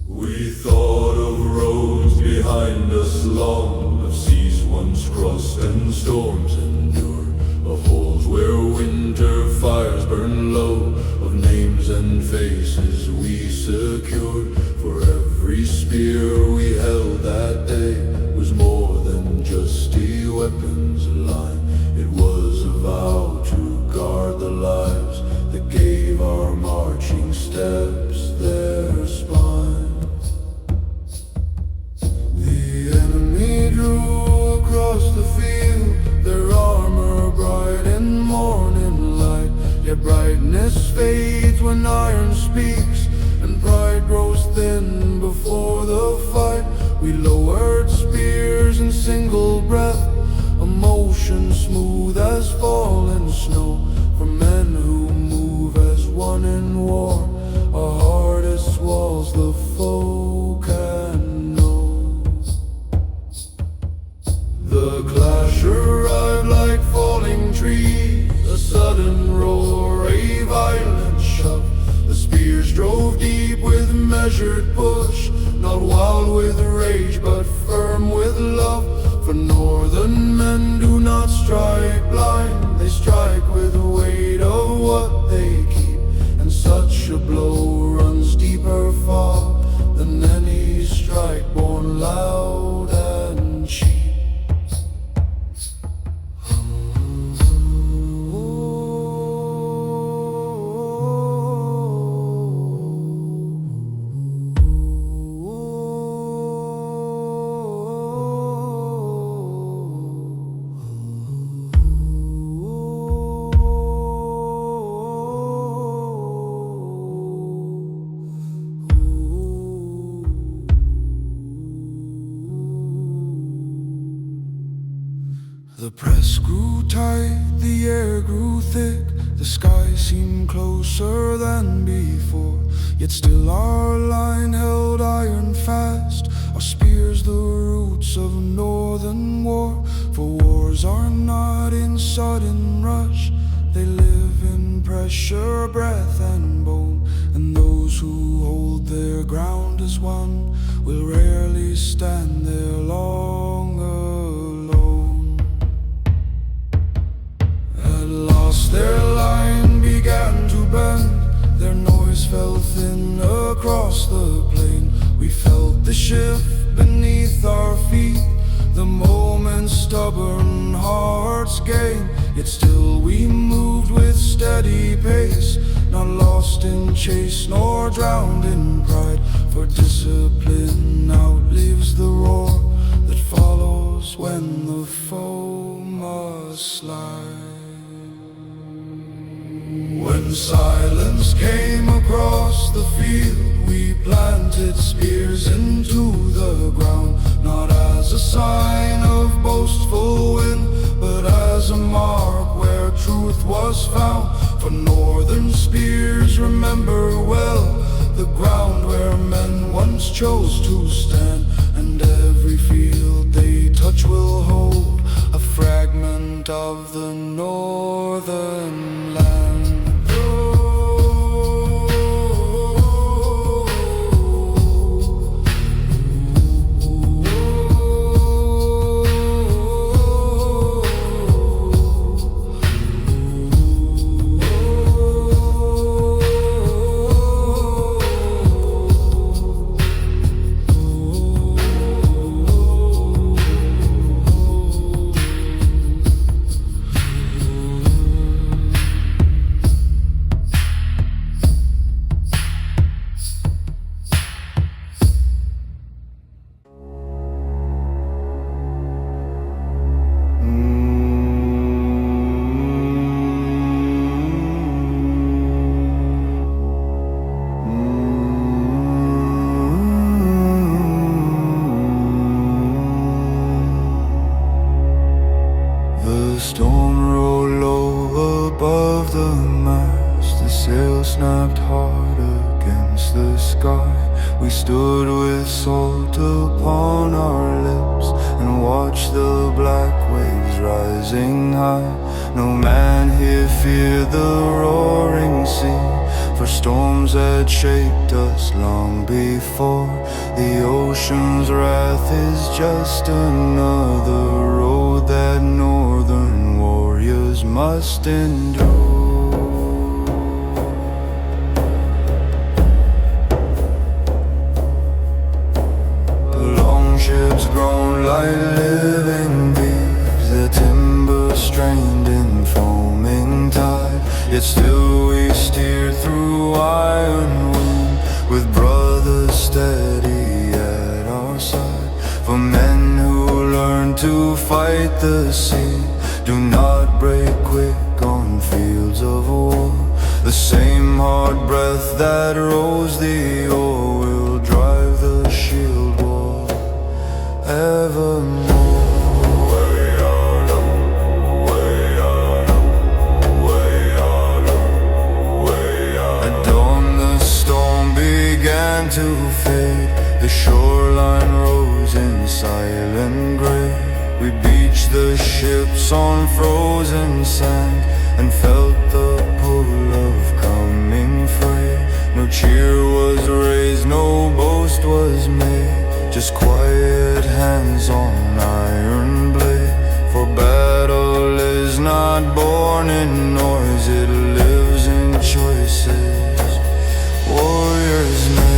We thought of roads behind us long, of seas once crossed and storms endured, of holes where winter fires burn low, of names and faces we secured. For every spear we held that day was more than just a weapons line. It was a vow to guard the lives that gave our marching steps their spine. The enemy drew across the field, their armor bright in morning light. Yet brightness fades when iron speaks, and pride grows thin before the fight. We lowered spears in single breath, a motion smooth as fallen snow. For men who move as one in war, our hardest walls the foe can know. The clash arrived like falling trees, a sudden roar, a violent shove. The spears drove deep with measured push, not wild with rage but firm with love. For northern men do not strike blind, they strike with the weight of what they keep. And such a blow runs deeper far than any strike born loud and cheap. The press grew tight, the air grew thick, the sky seemed closer than before. Yet still our line held iron fast, our spears the roots of northern war. For wars are not in sudden rush, they live in pressure, breath and bone. And those who hold their ground as one will rarely stand there long alone. At last their line began to bend, their noise fell thin across the plain. We felt the shift beneath our feet, the moment stubborn hearts gain. Yet still we moved with steady pace, not lost in chase nor drowned in pride. For discipline outlives the roar that follows when the foe must slide. When silence came across the field, we planted spears into the ground, not as a sign of boastful win, but as a mark where truth was found. For northern spears remember well the ground where men once chose to stand, and every field they touch will hold a fragment of the northern land. Snapped hard against the sky. We stood with salt upon our lips and watched the black waves rising high. No man here feared the roaring sea, for storms had shaped us long before. The ocean's wrath is just another road that northern warriors must endure. Ships grown like living bees, the timber strained in foaming tide. Yet still we steer through iron wind, with brothers steady at our side. For men who learn to fight the sea do not break quick on fields of war. The same hard breath that rose the oar will drive the shield wall evermore. At dawn the storm began to fade, the shoreline rose in silent grey. We beached the ships on frozen sand and felt the pull of coming fray. No cheer was raised, no boast was made, just quiet hands on iron blade. For battle is not born in noise, it lives in choices warriors made.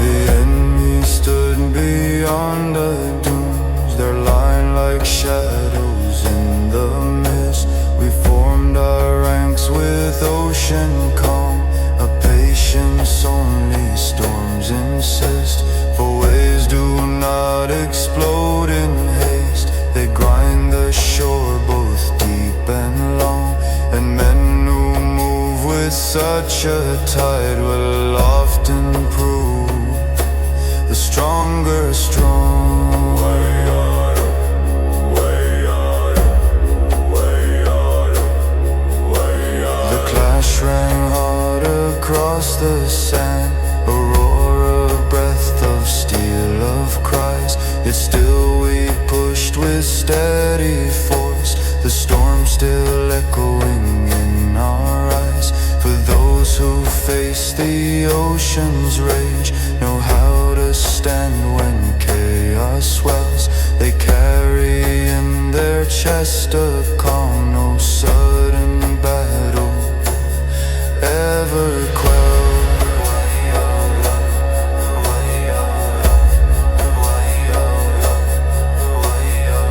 The enemy stood beyond the dunes, their line like shadows in the mist. We formed our ranks with ocean calm, a patience only storms insist. For waves do not explode in haste, they grind the shore both deep and long. And men who move with such a tide will often prove the stronger strong. Rang hard across the sand, a roar, a breath of steel, of cries. Yet still we pushed with steady force, the storm still echoing in our eyes. For those who face the ocean's rage know how to stand when chaos swells. They carry in their chest a calm no sudden battle ever quell.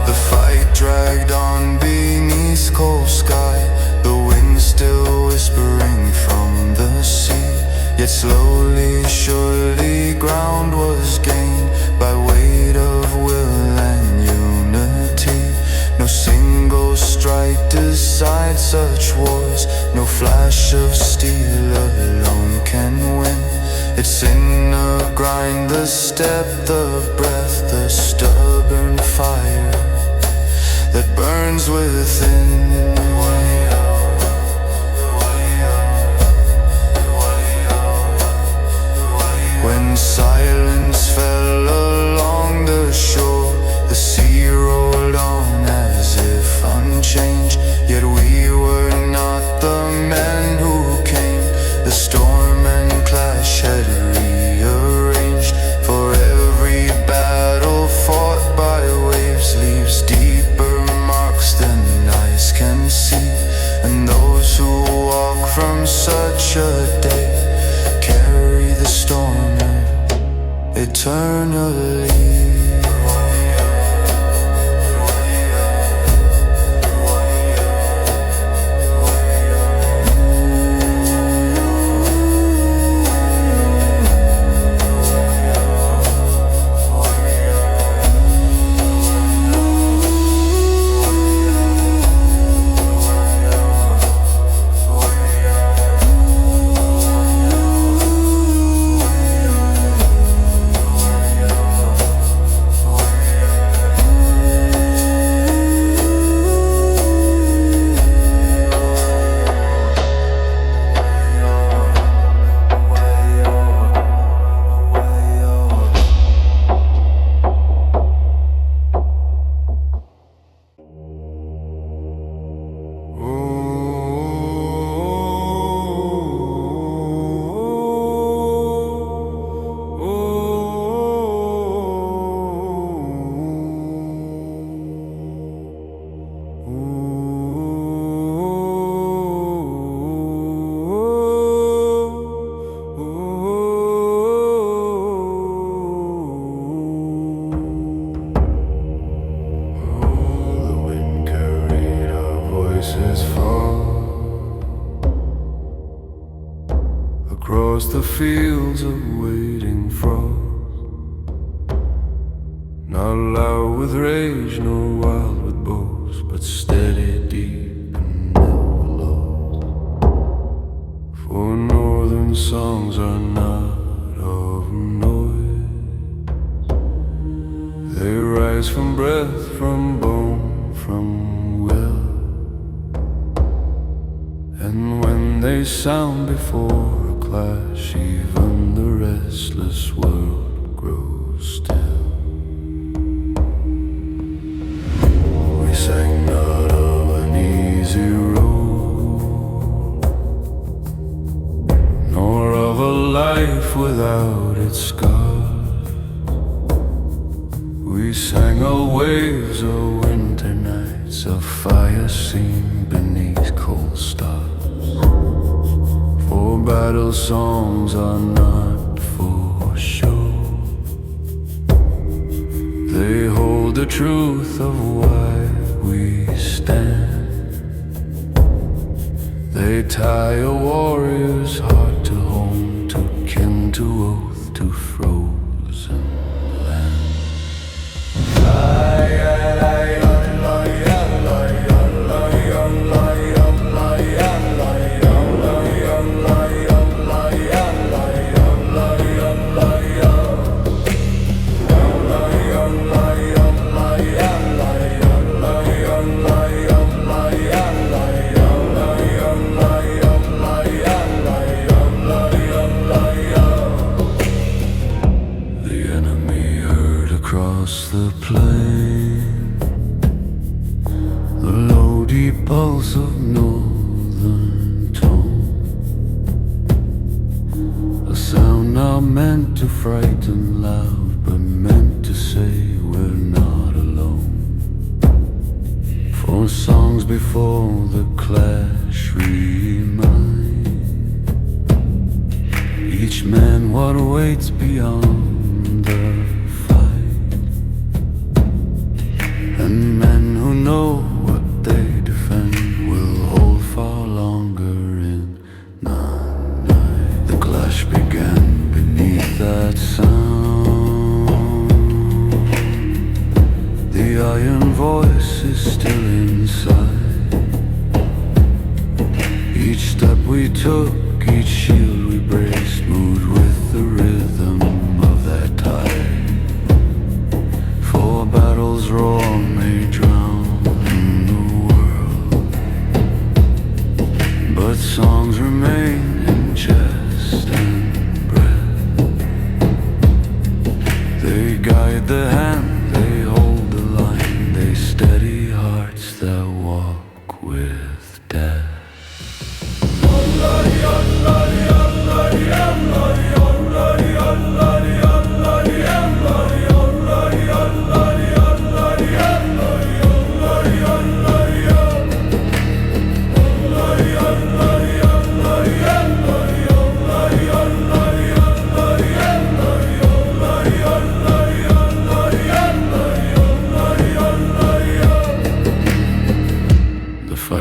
The fight dragged on beneath cold sky, the wind still whispering from the sea. Yet slowly, surely ground was gained by weight of will and unity. No single strike decides such wars, no flash of steel alone can win. It's in the grind, the step, the breath, the stubborn fire that burns within. When silence fell along the shore, the sea rolled on as if unchanged. Yet we were not the men who came, the storm and clash had rearranged. For every battle fought by waves leaves deeper marks than eyes can see. And those who walk from such a day carry the storm eternally. across the fields of waiting frost. Not loud with rage, nor wild with boast, but steady, deep, and never lost. For northern songs are not of noise. They rise from breath, from bone, from will. And when they sound before a clash, even the restless world grows still. We sang not of an easy road, nor of a life without its scars. We sang of waves, of winter nights, of fire seen beneath cold stars. For battle songs are not for show. They hold the truth of why we stand. They tie a warrior's heart to home, to kin, to oath, to frozen land. Across the plain, the low deep pulse of northern tone, a sound not meant to frighten loud, but meant to say we're not alone. For songs before the clash remind each man what waits beyond the and men who know what they defend will hold far longer in the night. The clash began beneath that sound. The iron voice is still inside. Each step we took, each shield we braced, moved with the rhythm of that tide. For battle's roar may drown in the world, but songs remain in chest and breath. They guide the hand, they hold the line, they steady hearts that walk with death.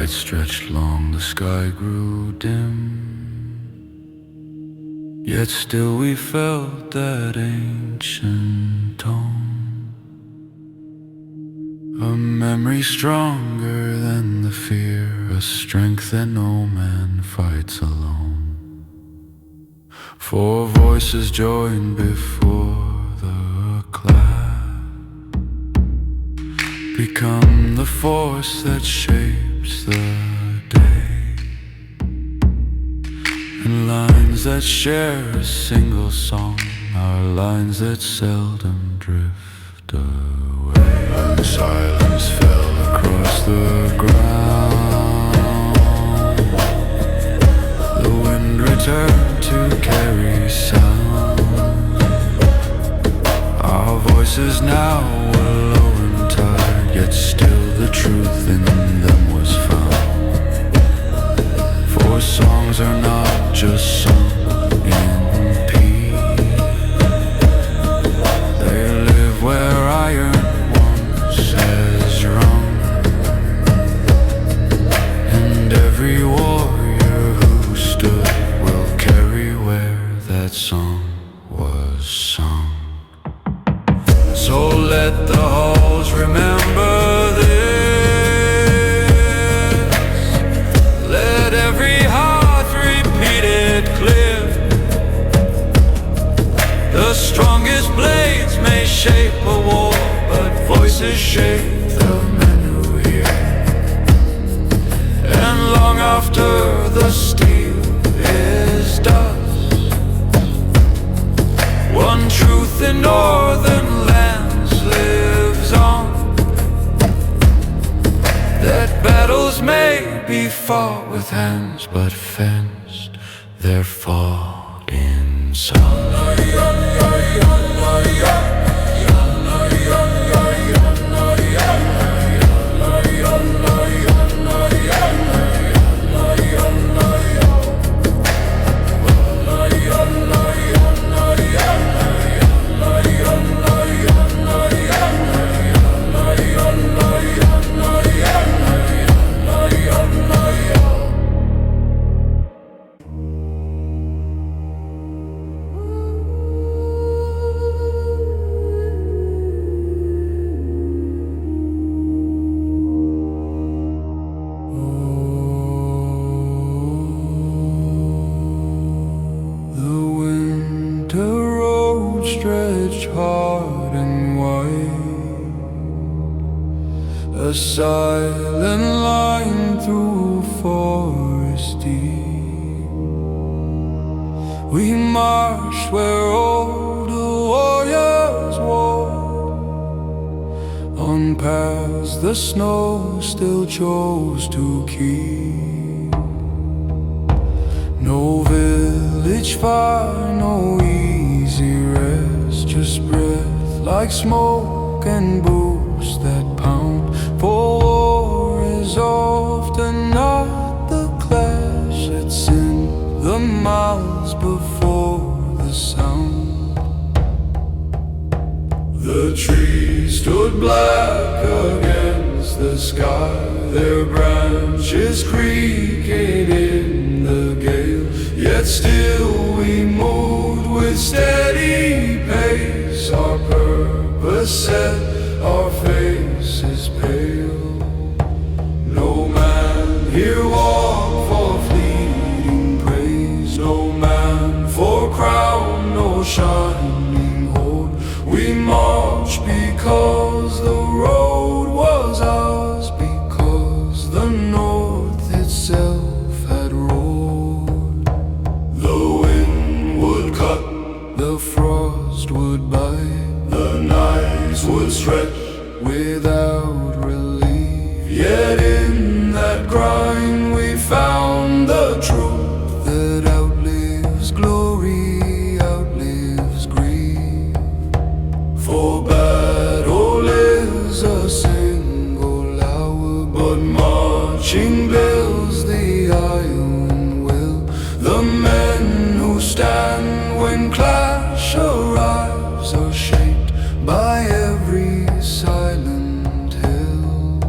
Stretched long, the sky grew dim, yet still we felt that ancient tone, a memory stronger than the fear, a strength that no man fights alone. Four voices joined before the clap, become the force that shapes the day, and lines that share a single song are lines that seldom drift away. And silence fell across the ground. The wind returned to carry sound. Our voices now were low and tired, yet still the truth in them was found. For songs are not just sung in peace, they live where iron once has rung, and every warrior who stood will carry where that song was sung. So let the halls remember this. Let every heart repeat it clear. The strongest blades may shape a war, but voices shape the men who hear. And long after the steel is dust, one truth in northern lands lives on, that battles may be fought with hands, but fenced they're fought in song. A silent line through forest deep. We marched where older warriors walked, on paths the snow still chose to keep. No village fire, no easy rest, just breath like smoke and boots that pound. For war is often not the clash, it's in the miles before the sound. The trees stood black against the sky, their branches creaking in the gale. Yet still we moved with steady pace, our purpose set, our faces pale. No man here walked for fleeting praise, no man for crown, no shining hoard. We marched because the road was ours, because the north itself had roared. The wind would cut, The frost would bite, the nights would stretch without relief. Yet in that grind we found the truth That outlives glory, outlives grief. for battle is a Single hour, but marching builds the iron will. the men who stand when clash arrives So shaped by every silent hill.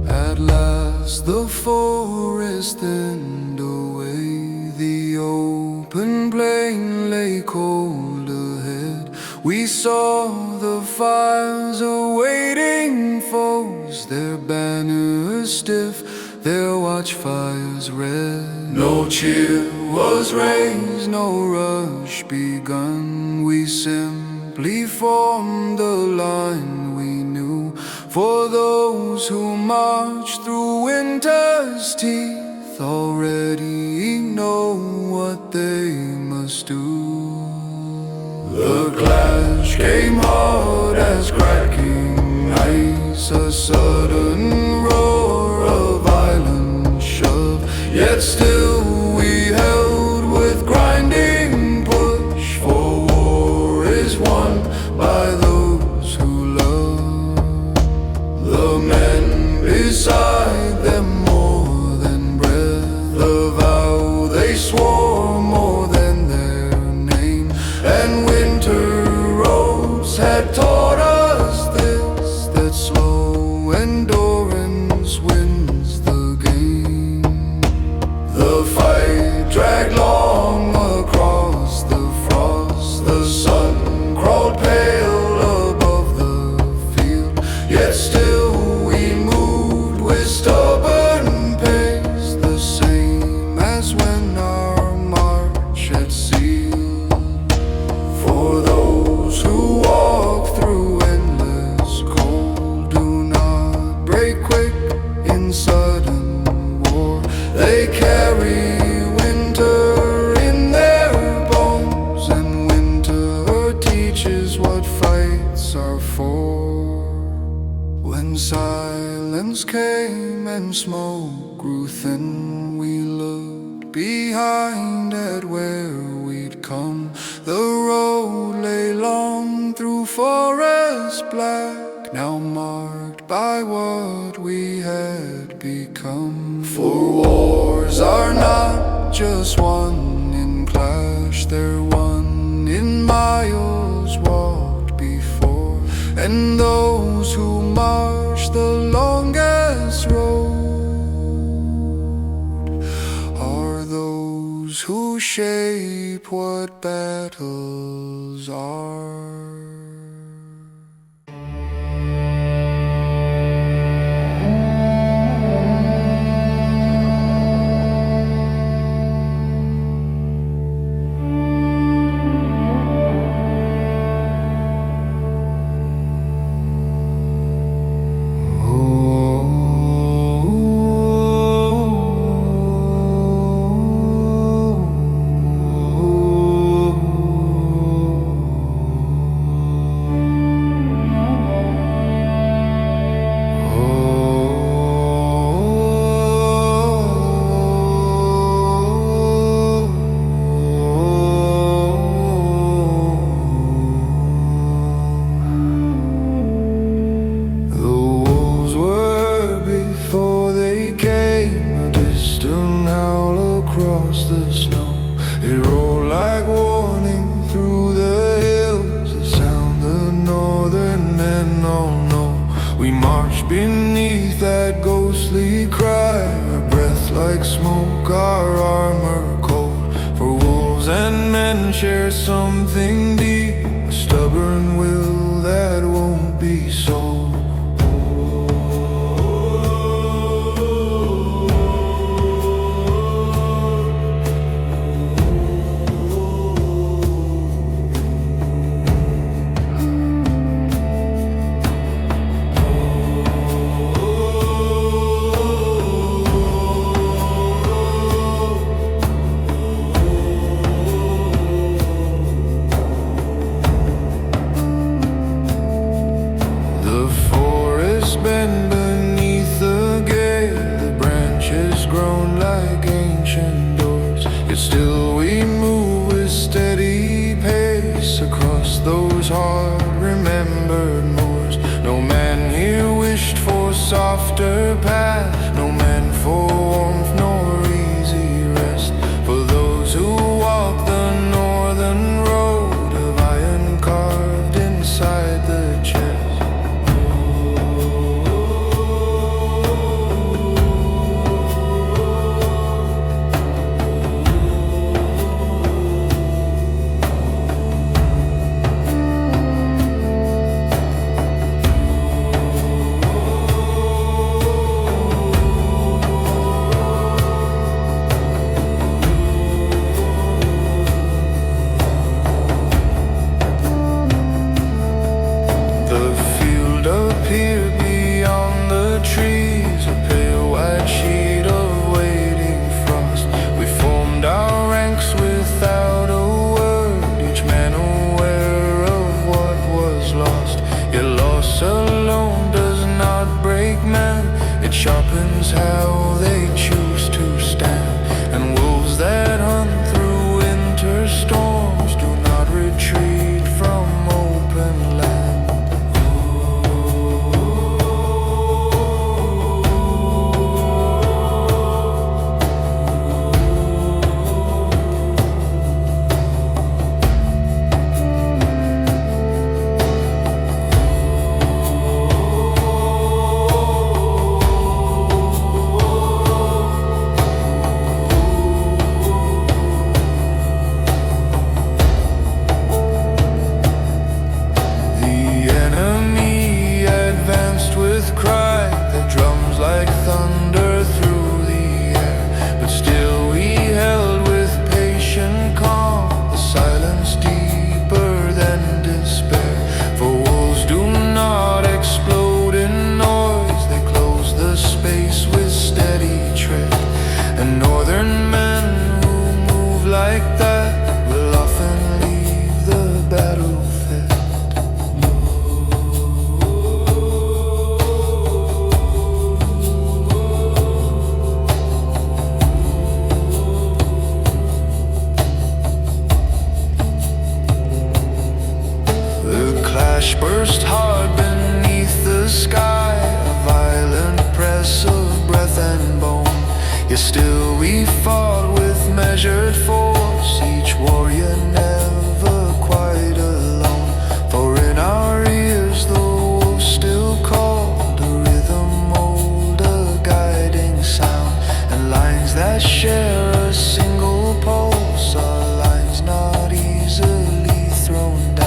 At last the forest thinned away, the open plain lay cold ahead. We saw the fires awaiting foes, their banners stiff, their watchfires red. No cheer was raised, No rush begun, we simply formed the line we knew. For those who march through winter's teeth already know what they must do. the clash came hard as cracking ice, A sudden roar, a violent shove, yet still we held with grinding push, for war is won by those who love. the men Beside them more than breath, the vow they swore more than their name. and winter roads Had taught us this, that slow endurance wins the game. the fight dragged long Across hills came and smoke grew thin. We looked behind at where we'd come. The road lay long through forest black, now marked by what we had become. For wars are not just won in clash, they're won in miles walked before. And those who march the longest road are those who shape what battles are. The snow, it rolled like warning through the hills, a sound the northern men all know. We marched beneath that ghostly cry, our breath like smoke, our armor cold. For wolves and men share something deep, a stubborn will that won't be sold. Bend beneath the gale, the branches grown like ancient doors. Yet still we move with steady pace across those hard remembered moors. No man here wished for softer path, no man for warmth nor easy rest. For those who walk the northern road of iron carved inside the chest. clash burst hard beneath the sky, a violent press of breath and bone. Yet still we fought with measured force, each warrior never quite alone. For in our ears the wolf still called, a rhythm old, a guiding sound, and lines that share a single pulse are lines not easily thrown down.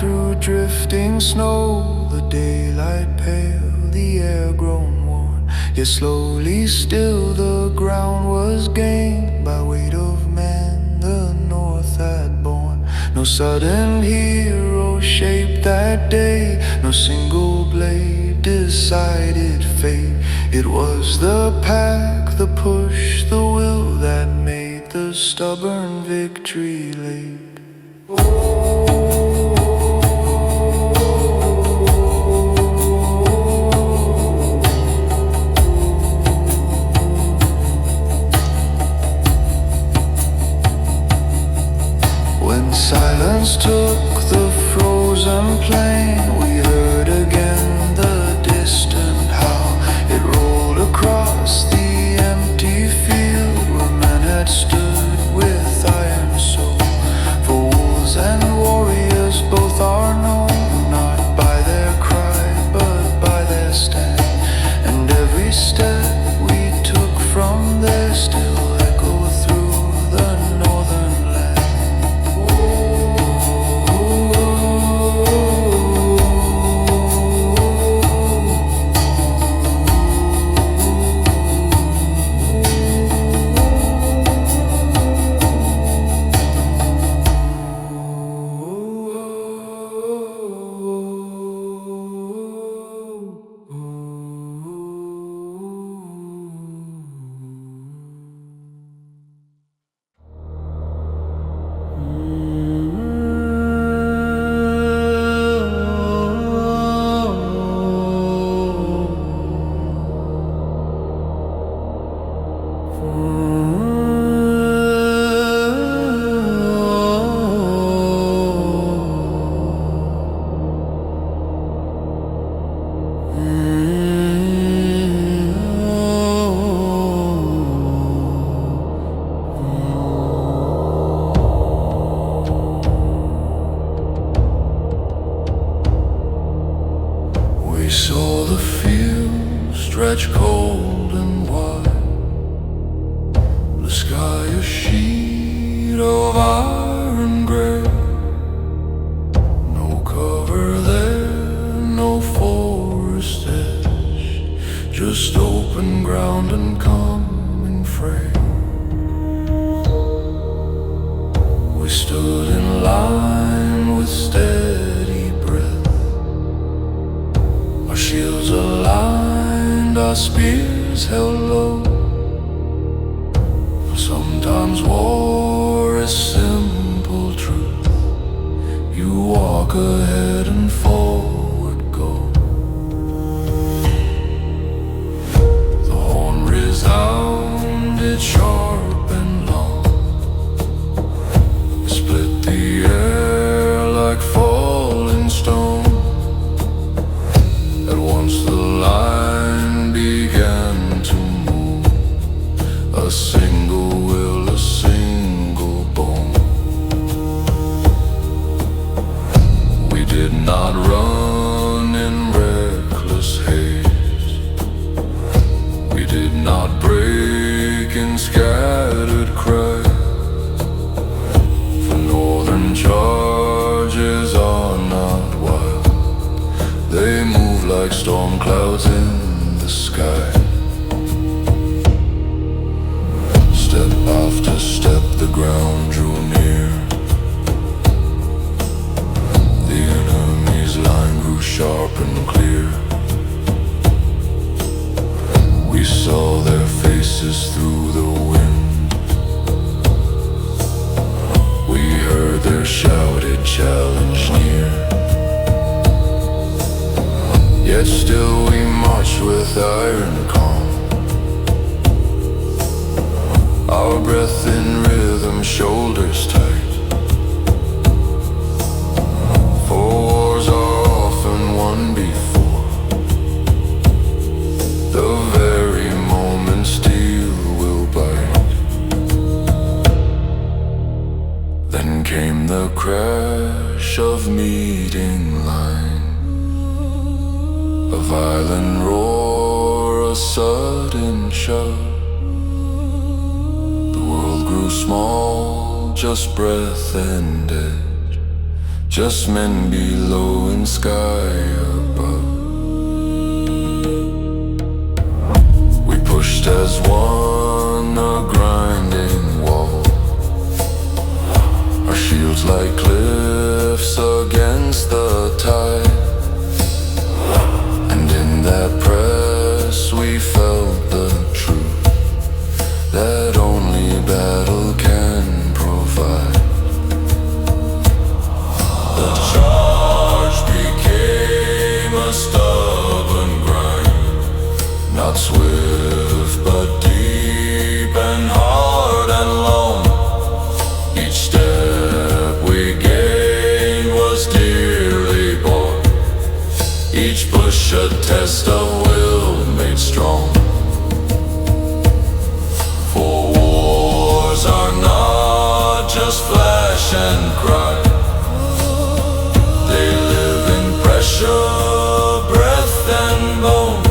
Through drifting snow, the daylight pale, the air grown worn. Yet slowly still the ground was gained by weight of men the north had borne. No sudden hero shaped that day, no single blade decided fate. It was the pack, the push, the will that made the stubborn victory late. Silence took the frozen plain. We heard again the distant howl. It rolled across the empty field where men had stood with iron soul. For wolves and warriors both are known, not by their cry but by their stand. And every step we took from there still echoed through the northern land. We saw the field stretch cold and wide, the sky a sheet of iron gray. No cover there, no forest edge, just open ground and coming fray. We stood in line with steady breath, our shields aligned, our spears held low. Sometimes war is simple truth. You walk ahead and forward go. The horn resounded sharp and long. It split the air like falling stone. At once the line began to move, a single will, a single bone. We did not run in reckless haste. We did not break in scattered cry. For northern charges are not wild, they move like storm clouds in the sky. Step after step the ground drew near. The enemy's line grew sharp and clear. We saw their faces through the wind. We heard their shouted challenge near. Yet still we march with iron calm, our breath in rhythm, shoulders tight. For wars are often won before the very moment steel will bite. Then came the crash of meeting line, a violent roar, a sudden shove. The world grew small, just breath and edge, just men below and sky above. We pushed as one, a grinding wall, our shields like cliffs against the tide. And in that press we felt the truth that only battle can provide. The charge became a stubborn grind, not swift but deep and hard and long. Each step we gained was dearly bought, each push a test of will made strong. For wars are not just flash and cry, they live in pressure, breath and bone.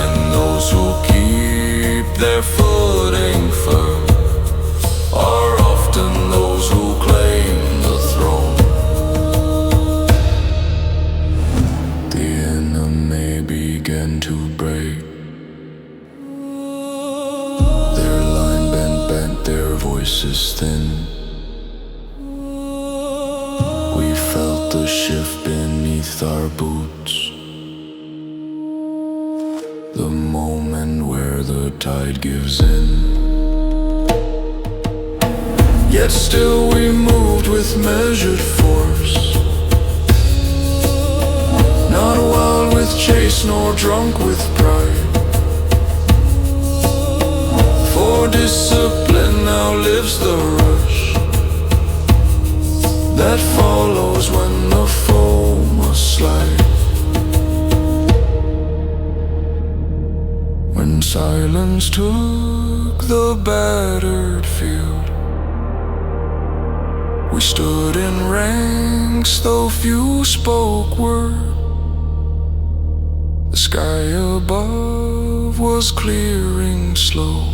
And those who keep their footing firm are often those who claim the throne. The enemy began to break, their line bent, their voices thin. We felt the shift beneath our boots, the moment where the tide gives in. Yet still we moved with measured force, not wild with chase nor drunk with pride. For discipline now lives the rush that follows when the foe must slide. When silence took the battered field, we stood in ranks, though few spoke word. The sky above was clearing slow,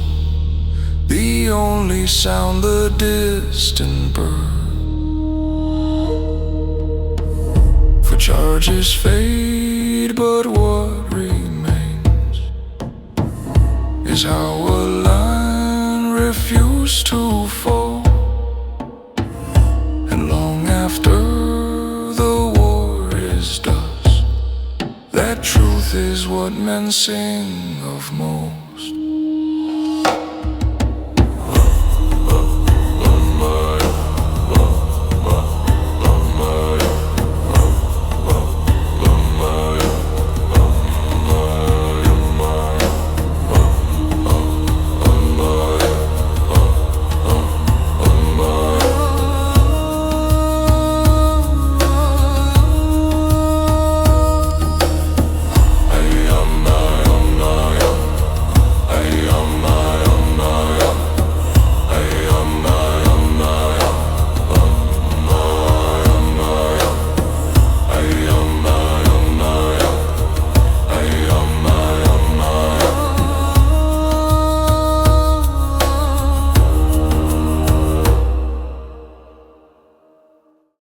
the only sound the distant bird. For charges fade, but what remains is how a line refused to fall. And long after the war is dust, that truth is what men sing of most.